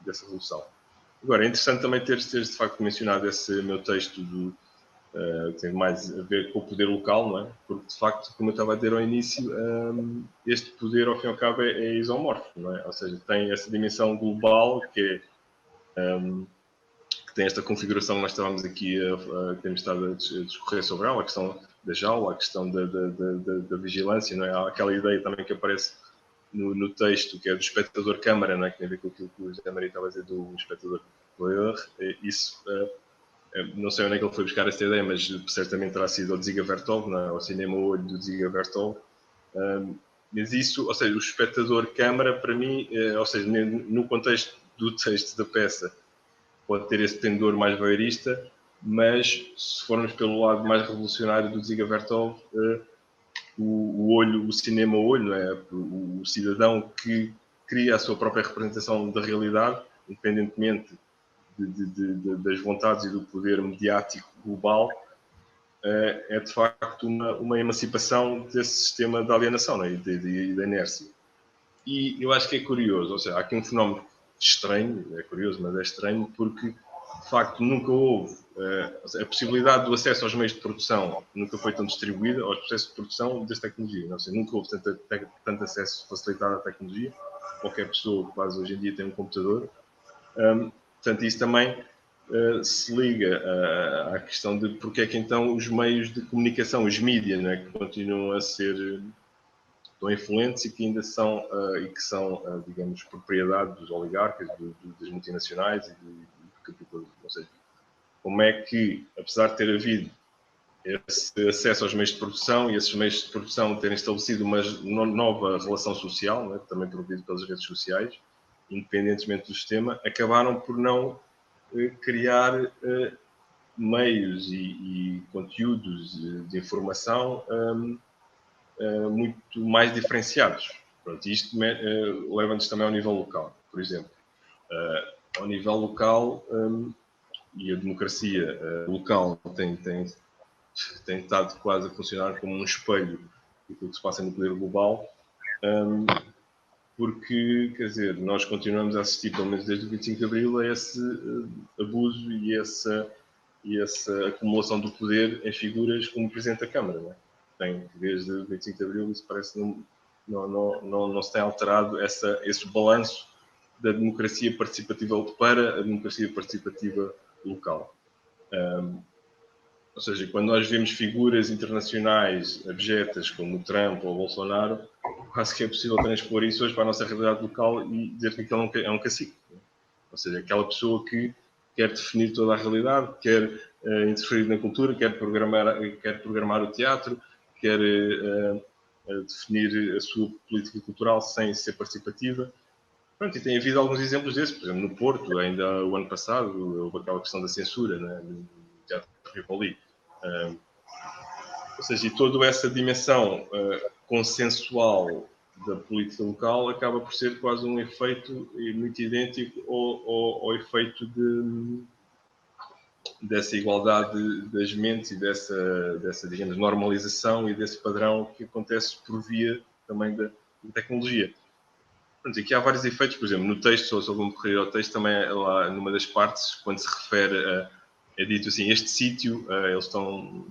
dessa revolução. Agora, é interessante também teres de facto mencionado esse meu texto que tem mais a ver com o poder local, não é? Porque, de facto, como eu estava a dizer ao início, este poder, ao fim e ao cabo, é isomorfo, não é? Ou seja, tem essa dimensão global que tem esta configuração que nós estávamos aqui temos estado a discorrer sobre ela, a questão da jaula, a questão da vigilância, não é? Há aquela ideia também que aparece no texto, que é do espectador-câmara, não é? Que tem a ver com aquilo que o José Maria estava a dizer do espectador-voyeur. Isso, não sei onde é que ele foi buscar esta ideia, mas certamente terá sido ao Dziga Vertov, não é? Ao cinema olho do Dziga Vertov. Mas isso, ou seja, o espectador-câmara, para mim, ou seja, no contexto do texto da peça, pode ter esse pendor mais voyeurista, mas se formos pelo lado mais revolucionário do Dziga Vertov, o olho, o cinema olho, não é? O cidadão que cria a sua própria representação da realidade, independentemente das vontades e do poder mediático global, é de facto uma emancipação desse sistema de alienação, não é? E da inércia. E eu acho que é curioso, ou seja, há aqui um fenómeno estranho, é curioso, mas é estranho, porque de facto nunca houve a possibilidade do acesso aos meios de produção, nunca foi tão distribuída aos processos de produção das tecnologias, não? Ou seja, nunca houve tanto acesso facilitado à tecnologia, qualquer pessoa quase hoje em dia tem um computador. Portanto, isso também se liga à questão de porque é que então os meios de comunicação, os mídias, né, que continuam a ser tão influentes e que ainda são, digamos, propriedade dos oligarcas, das multinacionais e do capitalismo. Ou seja, como é que, apesar de ter havido esse acesso aos meios de produção e esses meios de produção terem estabelecido uma nova relação social, né, também promovido pelas redes sociais, independentemente do sistema, acabaram por não criar meios e conteúdos de informação muito mais diferenciados. Pronto, isto leva-nos também ao nível local. Por exemplo, ao nível local, e a democracia local tem estado quase a funcionar como um espelho daquilo que se passa no poder global, porque, quer dizer, nós continuamos a assistir, pelo menos desde o 25 de Abril, a esse abuso e essa acumulação do poder em figuras como o Presidente da Câmara, não é? Desde o 25 de Abril, isso parece que não se tem alterado esse balanço da democracia participativa para a democracia participativa local. Ou seja, quando nós vemos figuras internacionais abjetas como o Trump ou o Bolsonaro, quase que é possível transpor isso hoje para a nossa realidade local e dizer que aquele é um cacique. Ou seja, aquela pessoa que quer definir toda a realidade, quer interferir na cultura, quer programar o teatro, quer definir a sua política cultural sem ser participativa. Pronto, e tem havido alguns exemplos desses. Por exemplo, no Porto, ainda o ano passado, houve aquela questão da censura, né, no Teatro Rivoli. Ou seja, e toda essa dimensão consensual da política local acaba por ser quase um efeito muito idêntico ao efeito dessa igualdade das mentes e dessa, digamos, normalização e desse padrão que acontece por via também da tecnologia. Pronto, aqui há vários efeitos, por exemplo, no texto, só vou me referir ao texto, também lá numa das partes, quando se refere é dito assim, este sítio, eles estão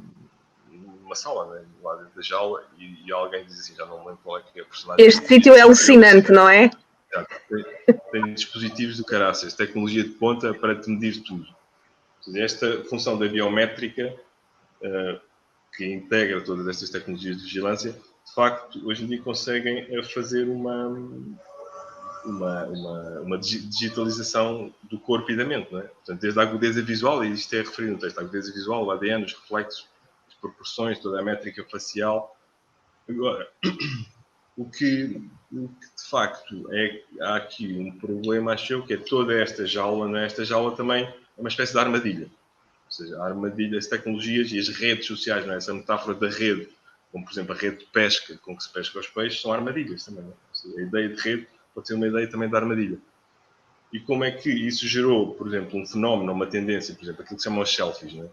numa sala, né, lá dentro da jaula, e alguém diz assim, já não me lembro qual é que é a personagem. Este sítio é alucinante, não é? Tem dispositivos do caraças, tecnologia de ponta para te medir tudo. Ou seja, esta função da biométrica que integra todas estas tecnologias de vigilância, de facto, hoje em dia conseguem fazer uma digitalização do corpo e da mente, não é? Portanto, desde a agudeza visual, e isto é referido no texto, a agudeza visual, o ADN, os reflexos, as proporções, toda a métrica facial. Agora, o que de facto há aqui um problema, acho eu, que é toda esta jaula, não é? Esta jaula também é uma espécie de armadilha. Ou seja, a armadilha, as tecnologias e as redes sociais, não é? Essa metáfora da rede, como por exemplo a rede de pesca, com que se pesca os peixes, são armadilhas também, não é? Ou seja, a ideia de rede pode ser uma ideia também de armadilha. E como é que isso gerou, por exemplo, um fenómeno, uma tendência, por exemplo, aquilo que se chama os selfies, não é?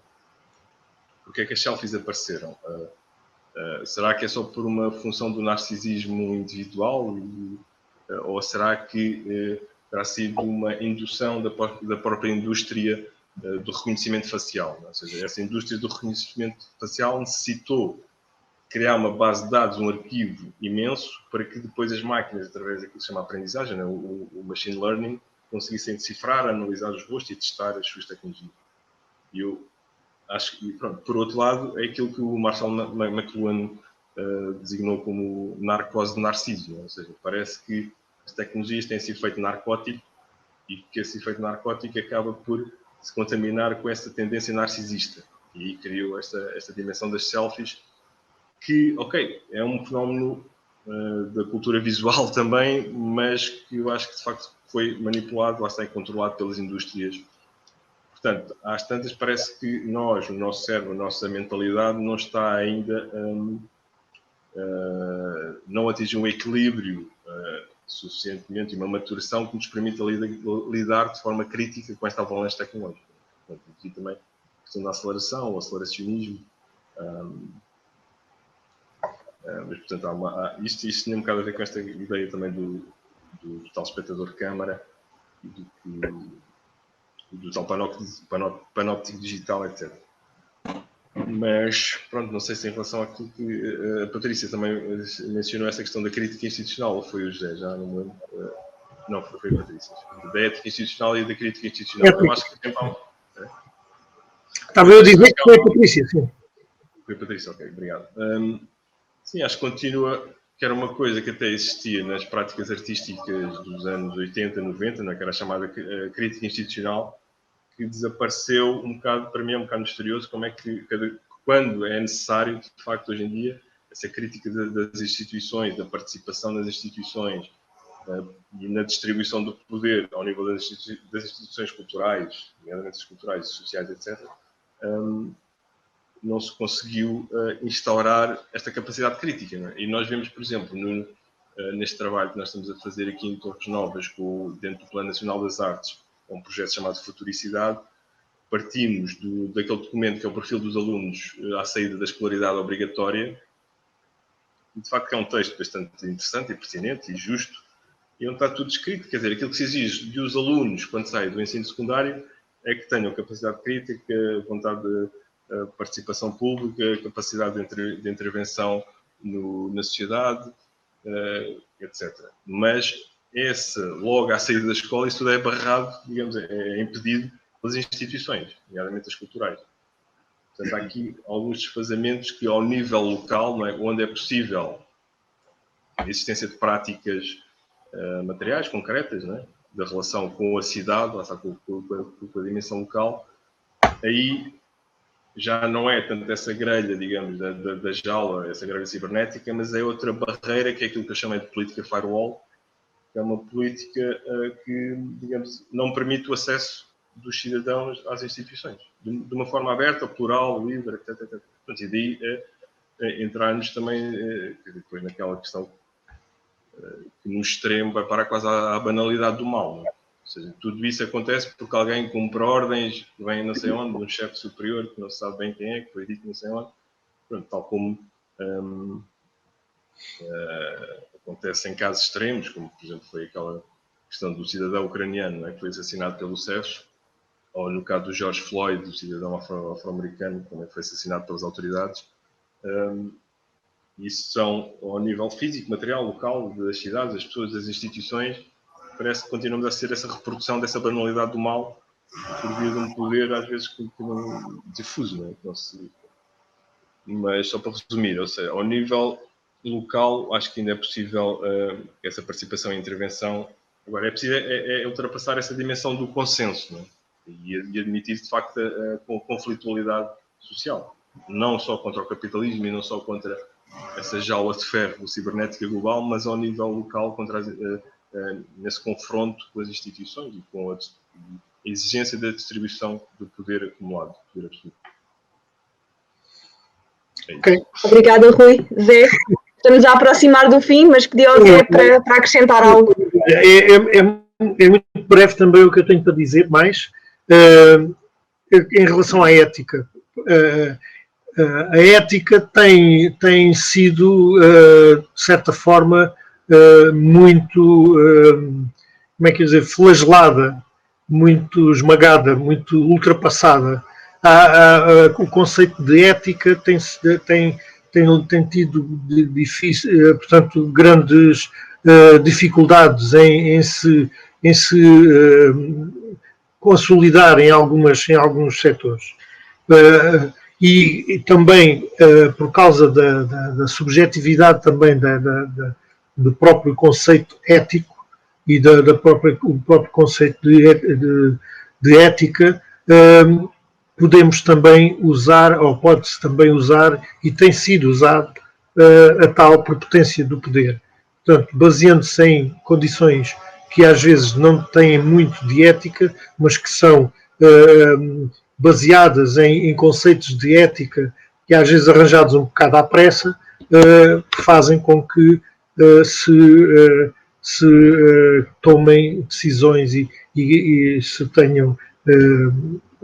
Porque é que as selfies apareceram? Será que é só por uma função do narcisismo individual? Ou será que terá sido uma indução da própria indústria do reconhecimento facial? Ou seja, essa indústria do reconhecimento facial necessitou criar uma base de dados, um arquivo imenso, para que depois as máquinas, através daquilo que se chama aprendizagem, né, o machine learning, conseguissem decifrar, analisar os rostos e testar as suas tecnologias. E eu acho que, pronto, por outro lado, é aquilo que o Marshall McLuhan designou como narcose de narciso, né? Ou seja, parece que as tecnologias têm esse efeito narcótico e que esse efeito narcótico acaba por se contaminar com essa tendência narcisista. E aí criou esta dimensão das selfies, que, ok, é um fenómeno da cultura visual também, mas que eu acho que de facto foi manipulado, lá está, e controlado pelas indústrias. Portanto, às tantas parece que nós, o nosso cérebro, a nossa mentalidade não está ainda, não atinge um equilíbrio suficientemente e uma maturação que nos permita lidar de forma crítica com esta avalanche tecnológica. Portanto, aqui também a questão da aceleração, o aceleracionismo. Mas, portanto, isto tinha um bocado a ver com esta ideia também do tal espectador câmara e do tal panóptico digital, etc. Mas, pronto, não sei se em relação àquilo que a Patrícia também mencionou, essa questão da crítica institucional, ou foi o José, já não me lembro. Não, foi a Patrícia. Da ética institucional e da crítica institucional. Eu acho que tem Estava eu a dizer que foi a Patrícia, sim. Foi a Patrícia, ok, obrigado. Sim, acho que continua, que era uma coisa que até existia nas práticas artísticas dos anos 80, 90, né, que era a chamada crítica institucional, que desapareceu um bocado, para mim é um bocado misterioso, como é que, quando é necessário, de facto, hoje em dia, essa crítica das instituições, da participação nas instituições e na distribuição do poder ao nível das instituições culturais, nomeadamente as culturais, sociais, etc., não se conseguiu instaurar esta capacidade crítica. Não é? E nós vemos, por exemplo, neste trabalho que nós estamos a fazer aqui em Torres Novas, dentro do Plano Nacional das Artes, um projeto chamado Futuricidade, partimos daquele documento que é o perfil dos alunos à saída da escolaridade obrigatória, e de facto é um texto bastante interessante e pertinente e justo, e onde está tudo escrito, quer dizer, aquilo que se exige dos alunos quando saem do ensino secundário é que tenham capacidade crítica, vontade de participação pública, capacidade de intervenção na sociedade, etc. Mas logo à saída da escola, isso tudo é barrado, digamos, é impedido pelas instituições, nomeadamente as culturais. Portanto, há aqui alguns desfazamentos que, ao nível local, não é, onde é possível a existência de práticas materiais, concretas, não é, da relação com a cidade, com a dimensão local, aí já não é tanto essa grelha, digamos, da jaula, essa grelha cibernética, mas é outra barreira, que é aquilo que eu chamei de política firewall, que é uma política que, digamos, não permite o acesso dos cidadãos às instituições, de uma forma aberta, plural, livre, etc. etc. Portanto, e daí entrarmos também, depois naquela questão que no extremo vai parar quase à banalidade do mal, não é? Ou seja, tudo isso acontece porque alguém cumpre ordens, vem não sei onde, de um chefe superior, que não se sabe bem quem é, que foi dito não sei onde. Pronto, tal como acontece em casos extremos, como por exemplo foi aquela questão do cidadão ucraniano, não é, que foi assassinado pelo CEF, ou no caso do George Floyd, do cidadão afro-americano, que também foi assassinado pelas autoridades. Isso são, ao nível físico, material, local, das cidades, das pessoas, das instituições, parece que continuamos a ser essa reprodução dessa banalidade do mal por via de um poder, às vezes, difuso, não é? mas só para resumir, ou seja, ao nível local, acho que ainda é possível essa participação e intervenção. Agora, é preciso ultrapassar essa dimensão do consenso, não é? E admitir, de facto, a conflitualidade social. Não só contra o capitalismo e não só contra essa jaula de ferro do cibernética global, mas ao nível local, nesse confronto com as instituições e com a exigência da distribuição do poder acumulado, do poder absoluto. Okay. Obrigada, Rui. Zé, estamos a aproximar do fim, mas pedi ao Zé para acrescentar algo. É muito breve também o que eu tenho para dizer, mais em relação à ética. A ética tem sido, de certa forma, muito, como é que eu dizer, flagelada, muito esmagada, muito ultrapassada. O conceito de ética tem tido portanto, grandes dificuldades em se consolidar em alguns setores. E também por causa da subjetividade também do próprio conceito ético e do próprio conceito de ética, podemos também usar, ou pode-se também usar, e tem sido usado, a tal prepotência do poder. Portanto, baseando-se em condições que às vezes não têm muito de ética, mas que são baseadas em conceitos de ética que às vezes arranjados um bocado à pressa, fazem com que se tomem decisões e se tenham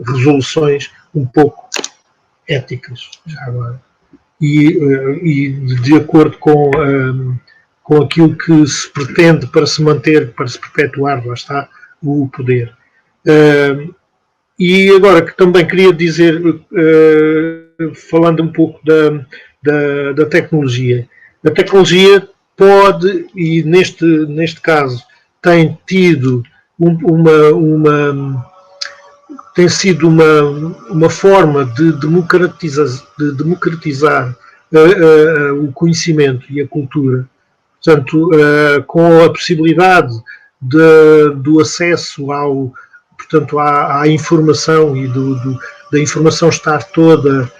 resoluções um pouco éticas, já agora. E de acordo com aquilo que se pretende para se manter, para se perpetuar, lá está, o poder. E agora que também queria dizer, falando um pouco da tecnologia. A tecnologia pode, e neste caso tem tido tem sido uma forma de democratizar o conhecimento e a cultura. Portanto, com a possibilidade do acesso à informação e da informação estar toda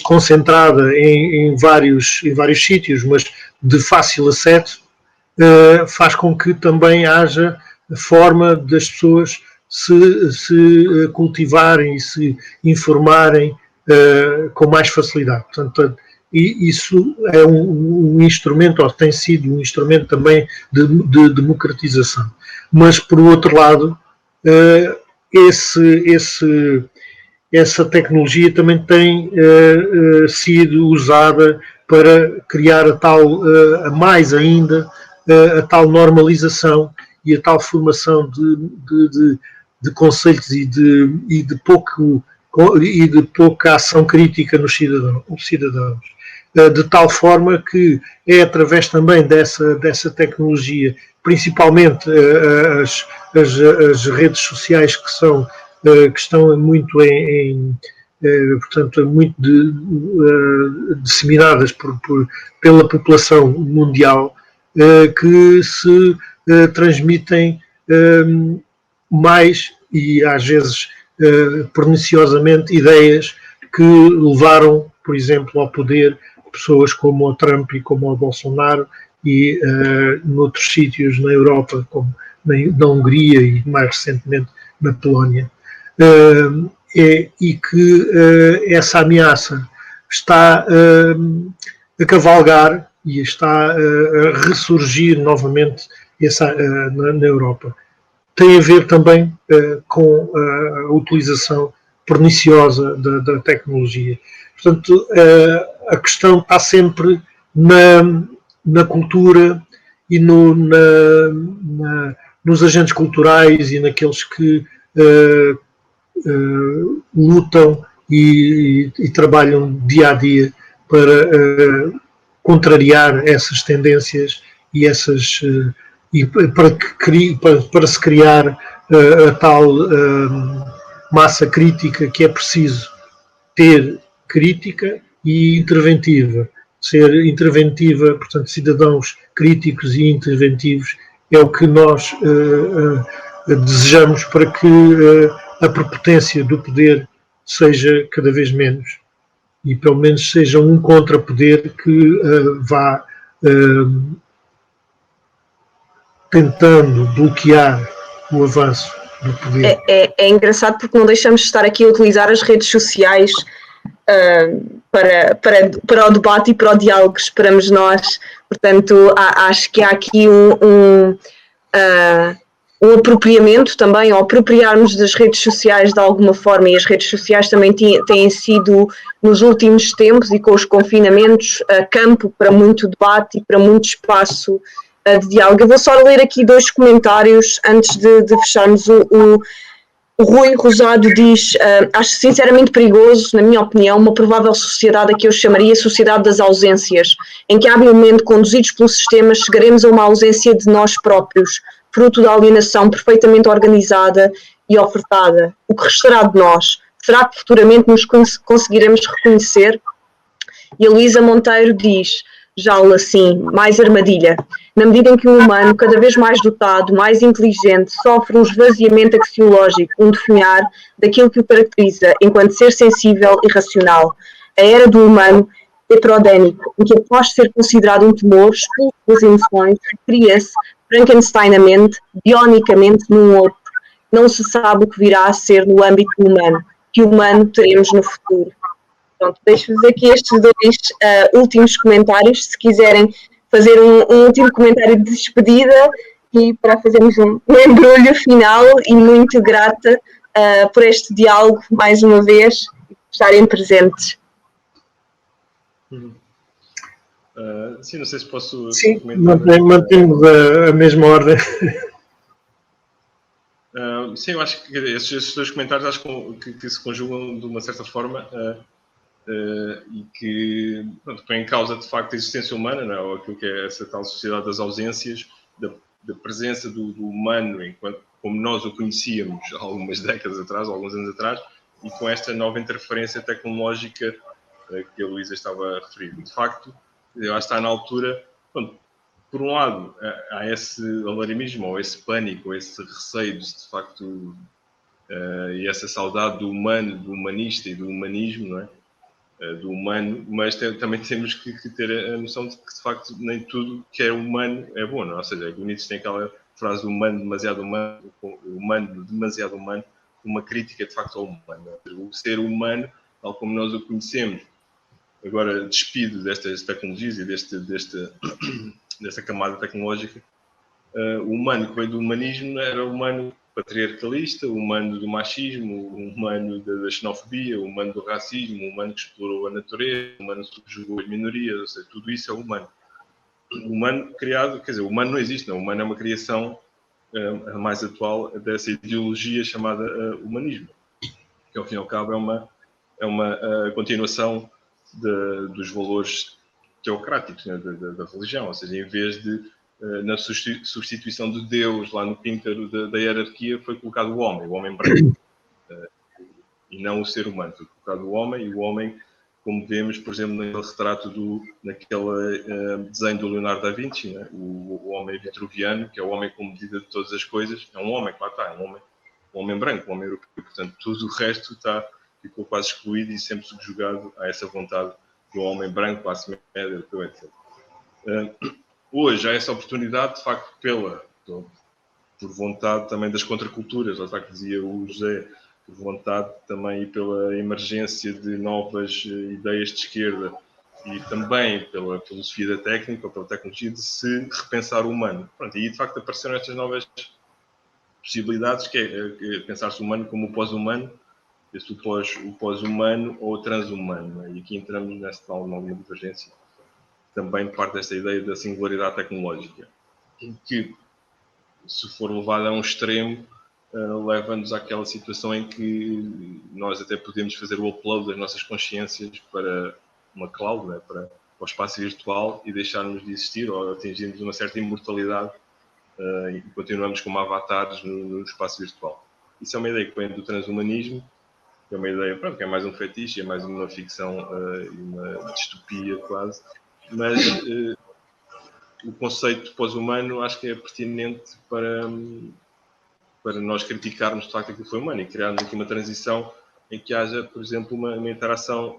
concentrada em vários sítios, mas de fácil acesso, faz com que também haja forma das pessoas se cultivarem e se informarem com mais facilidade. Portanto, e isso é um instrumento, ou tem sido um instrumento também de democratização. Mas, por outro lado, essa tecnologia também tem sido usada para criar a tal normalização e a tal formação de conceitos e de pouca ação crítica nos cidadãos. De tal forma que é através também dessa tecnologia, principalmente as redes sociais que estão muito portanto, muito disseminadas pela população mundial, que se transmitem mais e às vezes perniciosamente ideias que levaram, por exemplo, ao poder pessoas como o Trump e como o Bolsonaro e noutros sítios na Europa, como na Hungria e mais recentemente na Polónia. E que essa ameaça está a cavalgar e está a ressurgir novamente na Europa. Tem a ver também com a utilização perniciosa da tecnologia. Portanto, a questão está sempre na cultura e nos agentes culturais e naqueles que lutam e trabalham dia a dia para contrariar essas tendências e para se criar a tal massa crítica que é preciso ter crítica e interventiva. Ser interventiva, portanto, cidadãos críticos e interventivos é o que nós desejamos para que a prepotência do poder seja cada vez menos e pelo menos seja um contrapoder que vá tentando bloquear o avanço do poder. É engraçado porque não deixamos de estar aqui a utilizar as redes sociais para o debate e para o diálogo que esperamos nós. Portanto, acho que há aqui um apropriamento também, ou apropriarmos das redes sociais de alguma forma, e as redes sociais também têm sido, nos últimos tempos e com os confinamentos, campo para muito debate e para muito espaço de diálogo. Eu vou só ler aqui 2 comentários antes de fecharmos. O Rui Rosado diz: acho sinceramente perigoso, na minha opinião, uma provável sociedade a que eu chamaria sociedade das ausências, em que habilmente conduzidos pelo sistema chegaremos a uma ausência de nós próprios, fruto da alienação perfeitamente organizada e ofertada. O que restará de nós? Será que futuramente nos conseguiremos reconhecer? E a Luísa Monteiro diz: jaula sim, mais armadilha. Na medida em que o humano, cada vez mais dotado, mais inteligente, sofre um esvaziamento axiológico, um definhar daquilo que o caracteriza enquanto ser sensível e racional. A era do humano heterodénico, em que após ser considerado um temor, expulso das emoções, cria-se frankensteinamente, bionicamente num outro. Não se sabe o que virá a ser no âmbito humano, que humano teremos no futuro. Pronto, deixo-vos aqui estes 2 últimos comentários, se quiserem fazer um último comentário de despedida e para fazermos um embrulho final, e muito grata por este diálogo mais uma vez e por estarem presentes. Sim, não sei se posso comentar. Mantemos a mesma ordem. Sim, eu acho que esses 2 comentários acho que se conjugam de uma certa forma e que põe em causa de facto a existência humana, não é? Ou aquilo que é essa tal sociedade das ausências, da presença do humano enquanto, como nós o conhecíamos há algumas décadas atrás, alguns anos atrás, e com esta nova interferência tecnológica que a Luísa estava a referir. De facto, eu acho que está na altura, por um lado, há esse alarmismo, ou esse pânico, ou esse receio de facto, e essa saudade do humano, do humanista e do humanismo, não é? Do humano, mas também temos que ter a noção de que, de facto, nem tudo que é humano é bom, não é? Ou seja, o Nietzsche tem aquela frase humano demasiado humano, uma crítica, de facto, ao humano. O ser humano, tal como nós o conhecemos, agora despido destas tecnologias e desta camada tecnológica, o humano que veio do humanismo era o humano patriarcalista, o humano do machismo, o humano da xenofobia, o humano do racismo, o humano que explorou a natureza, o humano que subjugou as minorias, ou seja, tudo isso é humano. O humano criado, quer dizer, o humano não existe, não. O humano é uma criação a mais atual dessa ideologia chamada humanismo, que ao fim e ao cabo é uma continuação dos valores teocráticos, né, da religião, ou seja, em vez de na substituição de Deus lá no píntaro da hierarquia foi colocado o homem branco, e não o ser humano. Foi colocado o homem, e o homem, como vemos, por exemplo, naquele retrato naquele desenho do Leonardo da Vinci, né? O homem vitruviano, que é o homem com medida de todas as coisas, é um homem, claro está, é um homem branco, um homem europeu. Portanto, tudo o resto ficou quase excluído e sempre subjugado a essa vontade do homem branco, classe média, europeu, etc. Hoje há essa oportunidade, de facto, por vontade também das contraculturas, lá está que dizia o José, por vontade também e pela emergência de novas ideias de esquerda e também pela filosofia da técnica ou pela tecnologia de se repensar o humano. Pronto, e de facto apareceram estas novas possibilidades, que é pensar-se o humano como o pós-humano, o pós-humano ou o transhumano. E aqui entramos nessa alguma divergência, também parte desta ideia da singularidade tecnológica, que, se for levada a um extremo, leva-nos àquela situação em que nós até podemos fazer o upload das nossas consciências para uma cloud, né, para o espaço virtual, e deixarmos de existir ou atingirmos uma certa imortalidade e continuamos como avatares no espaço virtual. Isso é uma ideia que vem do transhumanismo é uma ideia, pronto, que é mais um fetiche, é mais uma ficção e uma distopia quase, mas o conceito pós-humano acho que é pertinente para nós criticarmos de facto aquilo que foi humano e criarmos aqui uma transição em que haja, por exemplo, uma interação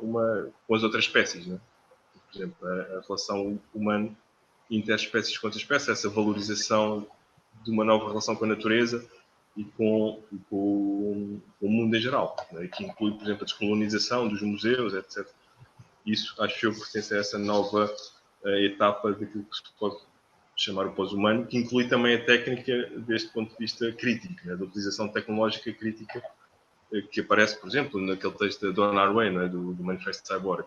com as outras espécies, né? Por exemplo, a relação humana interespécies contra espécies, essa valorização de uma nova relação com a natureza e com o mundo em geral, né? Que inclui, por exemplo, a descolonização dos museus, etc. Isso, acho que eu pertence a essa nova etapa daquilo que se pode chamar o pós-humano, que inclui também a técnica deste ponto de vista crítico, né? Da utilização tecnológica crítica, que aparece, por exemplo, naquele texto da Donna Haraway, não é? do Manifesto Cyborg,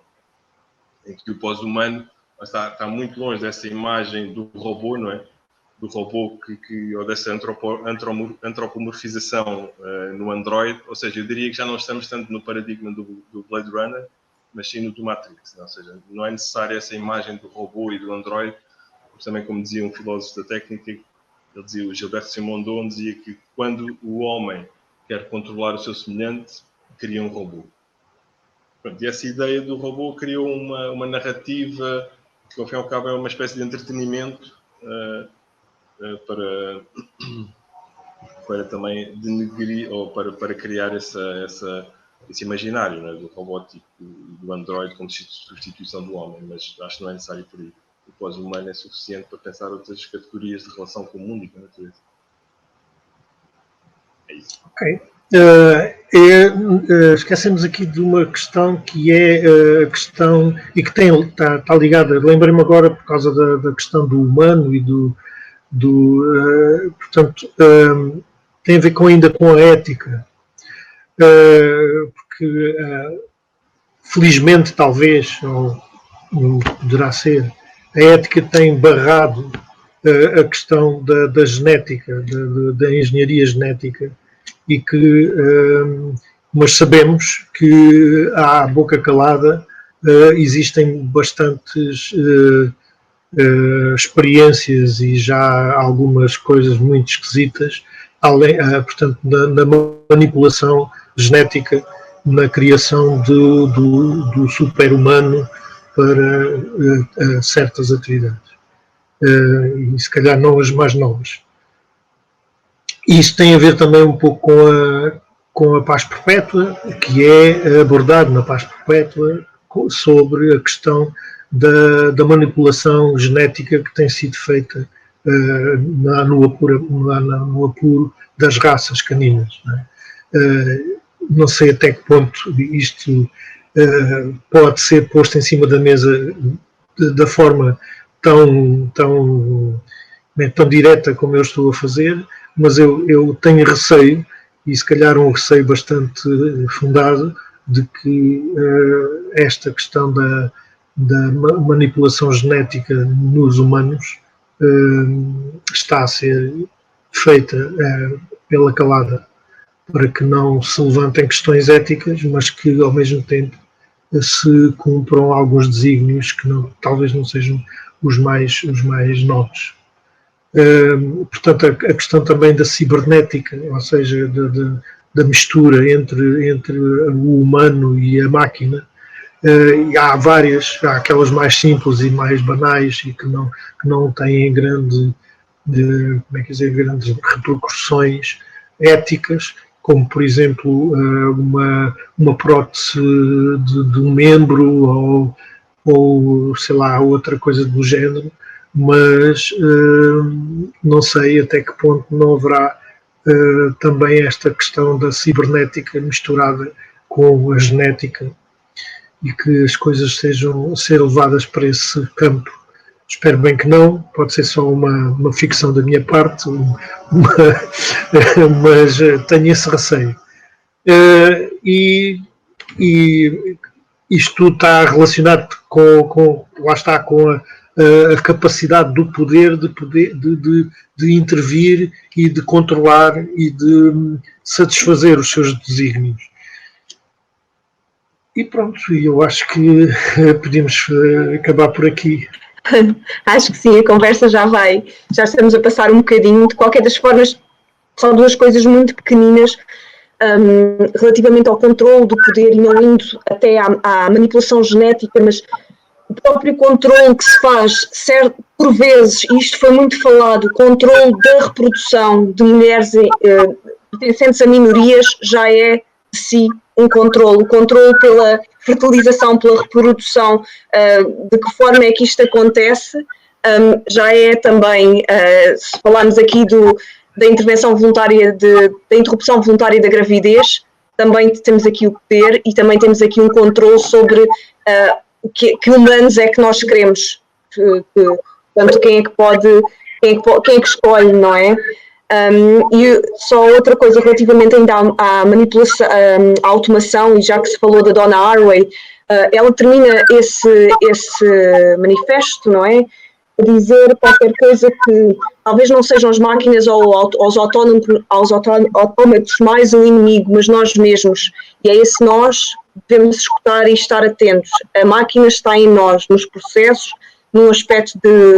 em que o pós-humano está muito longe dessa imagem do robô, não é? Do robô ou dessa antropomorfização no Android, ou seja, eu diria que já não estamos tanto no paradigma do Blade Runner, mas sim no do Matrix, né? Ou seja, não é necessária essa imagem do robô e do Android, mas também, como dizia um filósofo da técnica, ele dizia, o Gilberto Simondon, dizia que quando o homem quer controlar o seu semelhante, cria um robô. Pronto, e essa ideia do robô criou uma narrativa que, ao fim e ao cabo, é uma espécie de entretenimento para também denegrir, ou para criar esse imaginário, né, do robótico e do Android como substituição do homem, mas acho que não é necessário por aí. O pós-humano é suficiente para pensar outras categorias de relação com o mundo e com a natureza. É isso. Ok. Esquecemos aqui de uma questão que é a questão, e que está ligada, lembrei-me agora por causa da questão do humano e portanto, tem a ver ainda com a ética, porque felizmente talvez, ou poderá ser, a ética tem barrado a questão da genética, da engenharia genética, e que, mas sabemos que à boca calada existem bastantes experiências e já algumas coisas muito esquisitas, portanto, na manipulação genética, na criação do super-humano para certas atividades. E se calhar não as mais novas. Isso tem a ver também um pouco com a paz perpétua, que é abordado na paz perpétua sobre a questão da manipulação genética que tem sido feita no apuro das raças caninas. Não sei até que ponto isto pode ser posto em cima da mesa da forma tão direta como eu estou a fazer, mas eu tenho receio, e se calhar um receio bastante fundado, de que esta questão da manipulação genética nos humanos está a ser feita pela calada, para que não se levantem questões éticas, mas que ao mesmo tempo se cumpram alguns desígnios que talvez não sejam os mais nobres. Portanto, a questão também da cibernética, ou seja, da mistura entre o humano e a máquina, e há aquelas mais simples e mais banais e que não têm grandes repercussões éticas, como por exemplo uma prótese de um membro ou sei lá, outra coisa do género, mas não sei até que ponto não haverá também esta questão da cibernética misturada com a genética e que as coisas sejam ser levadas para esse campo. Espero bem que não, pode ser só uma ficção da minha parte, mas tenho esse receio. E isto tudo está relacionado com a capacidade do poder de intervir e de controlar e de satisfazer os seus desígnios. E pronto, eu acho que podemos acabar por aqui. Acho que sim, a conversa já estamos a passar um bocadinho. De qualquer das formas, são duas coisas muito pequeninas, relativamente ao controle do poder e não indo até à manipulação genética, mas o próprio controle que se faz, por vezes, e isto foi muito falado, o controle da reprodução de mulheres pertencentes a minorias já é de si um controle. O controle pela fertilização, pela reprodução, de que forma é que isto acontece, já é também, se falarmos aqui da intervenção voluntária, da interrupção voluntária da gravidez, também temos aqui o poder e também temos aqui um controle sobre que humanos é que nós queremos, portanto, quem é que pode, quem é que escolhe, não é? E só outra coisa relativamente ainda à manipulação, à automação, e já que se falou da Donna Haraway, ela termina esse manifesto, não é? A dizer qualquer coisa que talvez não sejam as máquinas ou os autómatos mais um inimigo, mas nós mesmos. E é esse nós devemos escutar e estar atentos. A máquina está em nós, nos processos, num aspecto de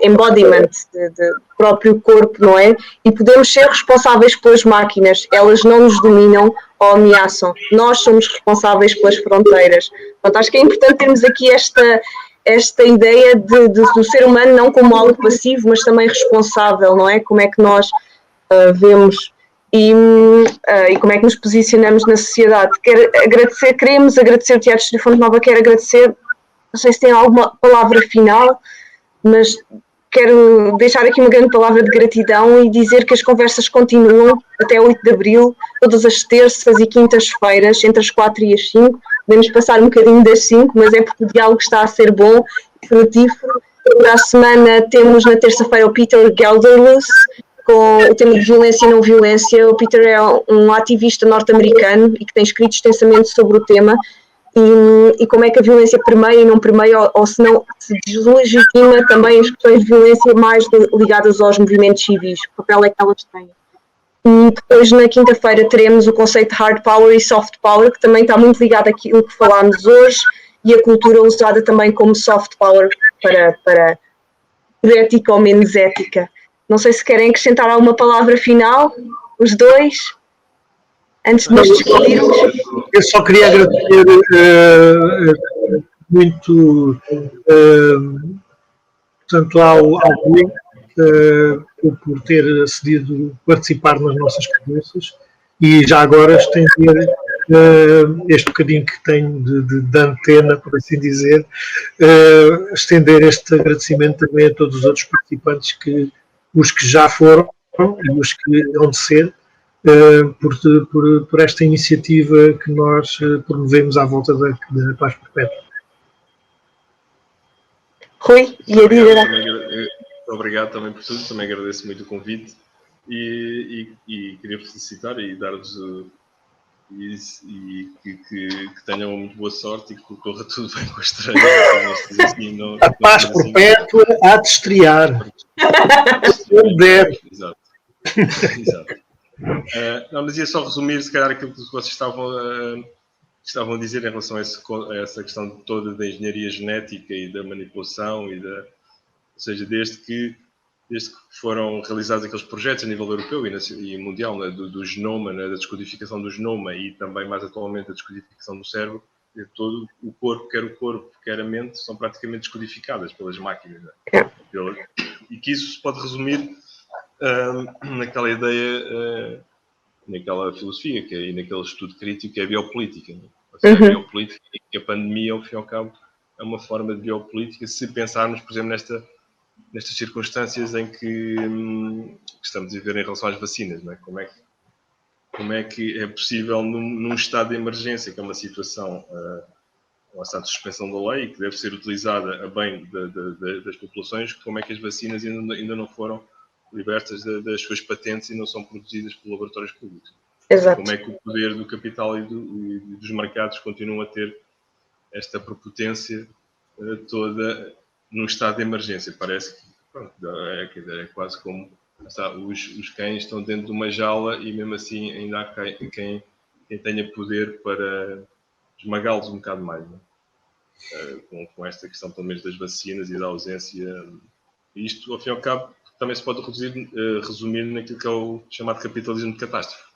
embodiment, de próprio corpo, não é? E podemos ser responsáveis pelas máquinas, elas não nos dominam ou ameaçam. Nós somos responsáveis pelas fronteiras. Portanto, acho que é importante termos aqui esta ideia do ser humano não como algo passivo, mas também responsável, não é? Como é que nós vemos e como é que nos posicionamos na sociedade. Queremos agradecer o Teatro de Fonte Nova, quero agradecer, não sei se tem alguma palavra final, mas quero deixar aqui uma grande palavra de gratidão e dizer que as conversas continuam até 8 de Abril, todas as terças e quintas-feiras, entre as 4 e as 5. Podemos passar um bocadinho das 5, mas é porque o diálogo está a ser bom e frutífero. Para a semana temos na terça-feira o Peter Gelderlos, com o tema de violência e não violência. O Peter é um ativista norte-americano e que tem escrito extensamente sobre o tema. E como é que a violência permeia e não permeia, ou se não se deslegitima também as questões de violência mais ligadas aos movimentos civis, que papel é que elas têm. E depois na quinta-feira teremos o conceito de hard power e soft power, que também está muito ligado àquilo que falámos hoje, e a cultura usada também como soft power para ética ou menos ética. Não sei se querem acrescentar alguma palavra final, os dois, antes de nos despedirmos. Eu só queria agradecer muito portanto, ao Rui por ter acedido participar nas nossas cabeças e já agora estender este bocadinho que tenho de antena, por assim dizer, estender este agradecimento também a todos os outros participantes, os que já foram e os que hão de ser, por esta iniciativa que nós promovemos à volta da Paz Perpétua. Rui, obrigado também por tudo, também agradeço muito o convite e queria felicitar e dar-vos que tenham muito boa sorte e que corra tudo bem com a estreia. A Paz Perpétua há de estrear. Exato. Não, mas ia só resumir, se calhar, aquilo que vocês estavam a dizer em relação a essa questão toda da engenharia genética e da manipulação, ou seja, desde que foram realizados aqueles projetos a nível europeu e mundial, né, do genoma, né, da descodificação do genoma e também, mais atualmente, a descodificação do cérebro, todo o corpo, quer a mente, são praticamente descodificadas pelas máquinas. Né? E que isso se pode resumir naquela ideia, naquela filosofia e naquele estudo crítico que é a biopolítica. Né? Ou seja, a biopolítica e a pandemia, ao fim e ao cabo, é uma forma de biopolítica se pensarmos, por exemplo, nestas circunstâncias em que estamos a viver em relação às vacinas. Não é? Como é que é possível, num estado de emergência, que é uma situação, uma certa suspensão da lei, que deve ser utilizada a bem das populações, como é que as vacinas ainda não foram libertas das suas patentes e não são produzidas por laboratórios públicos? Exato. Como é que o poder do capital e dos mercados continua a ter esta prepotência toda num estado de emergência? Parece que pronto, é quase como os cães estão dentro de uma jaula e mesmo assim ainda há quem tenha poder para esmagá-los um bocado mais. Não é? Com esta questão pelo menos das vacinas e da ausência. Isto, ao fim e ao cabo, também se pode resumir naquilo que é o chamado capitalismo de catástrofe.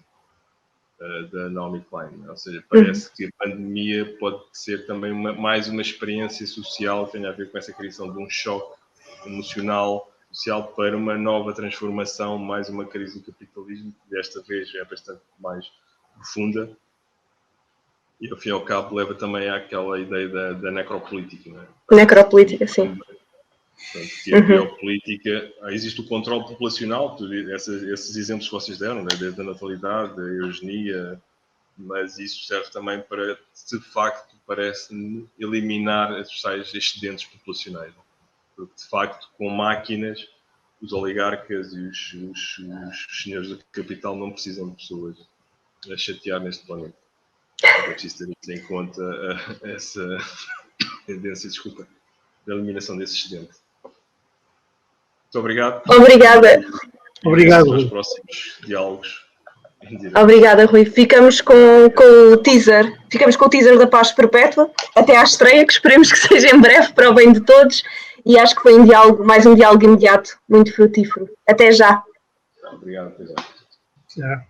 da Naomi Klein. Ou seja, parece que a pandemia pode ser também mais uma experiência social que tenha a ver com essa criação de um choque emocional, social, para uma nova transformação, mais uma crise do capitalismo, que desta vez é bastante mais profunda. E, ao fim e ao cabo, leva também àquela ideia da necropolítica. Não é? Necropolítica, sim. Portanto, que a biopolítica, existe o controle populacional, esses exemplos que vocês deram, né? Desde a natalidade, a eugenia, mas isso serve também para, de facto, parece-me eliminar os tais excedentes populacionais. Porque, de facto, com máquinas, os oligarcas e os senhores do capital não precisam de pessoas a chatear neste planeta. É preciso ter isso em conta, essa tendência, desculpa, da eliminação desse excedente. Muito obrigado. Obrigada. Obrigado. Para os próximos diálogos. Obrigada, Rui. Ficamos com o teaser. Ficamos com o teaser da Paz Perpétua até à estreia, que esperemos que seja em breve para o bem de todos. E acho que foi mais um diálogo imediato, muito frutífero. Até já. Obrigado, até já. Já.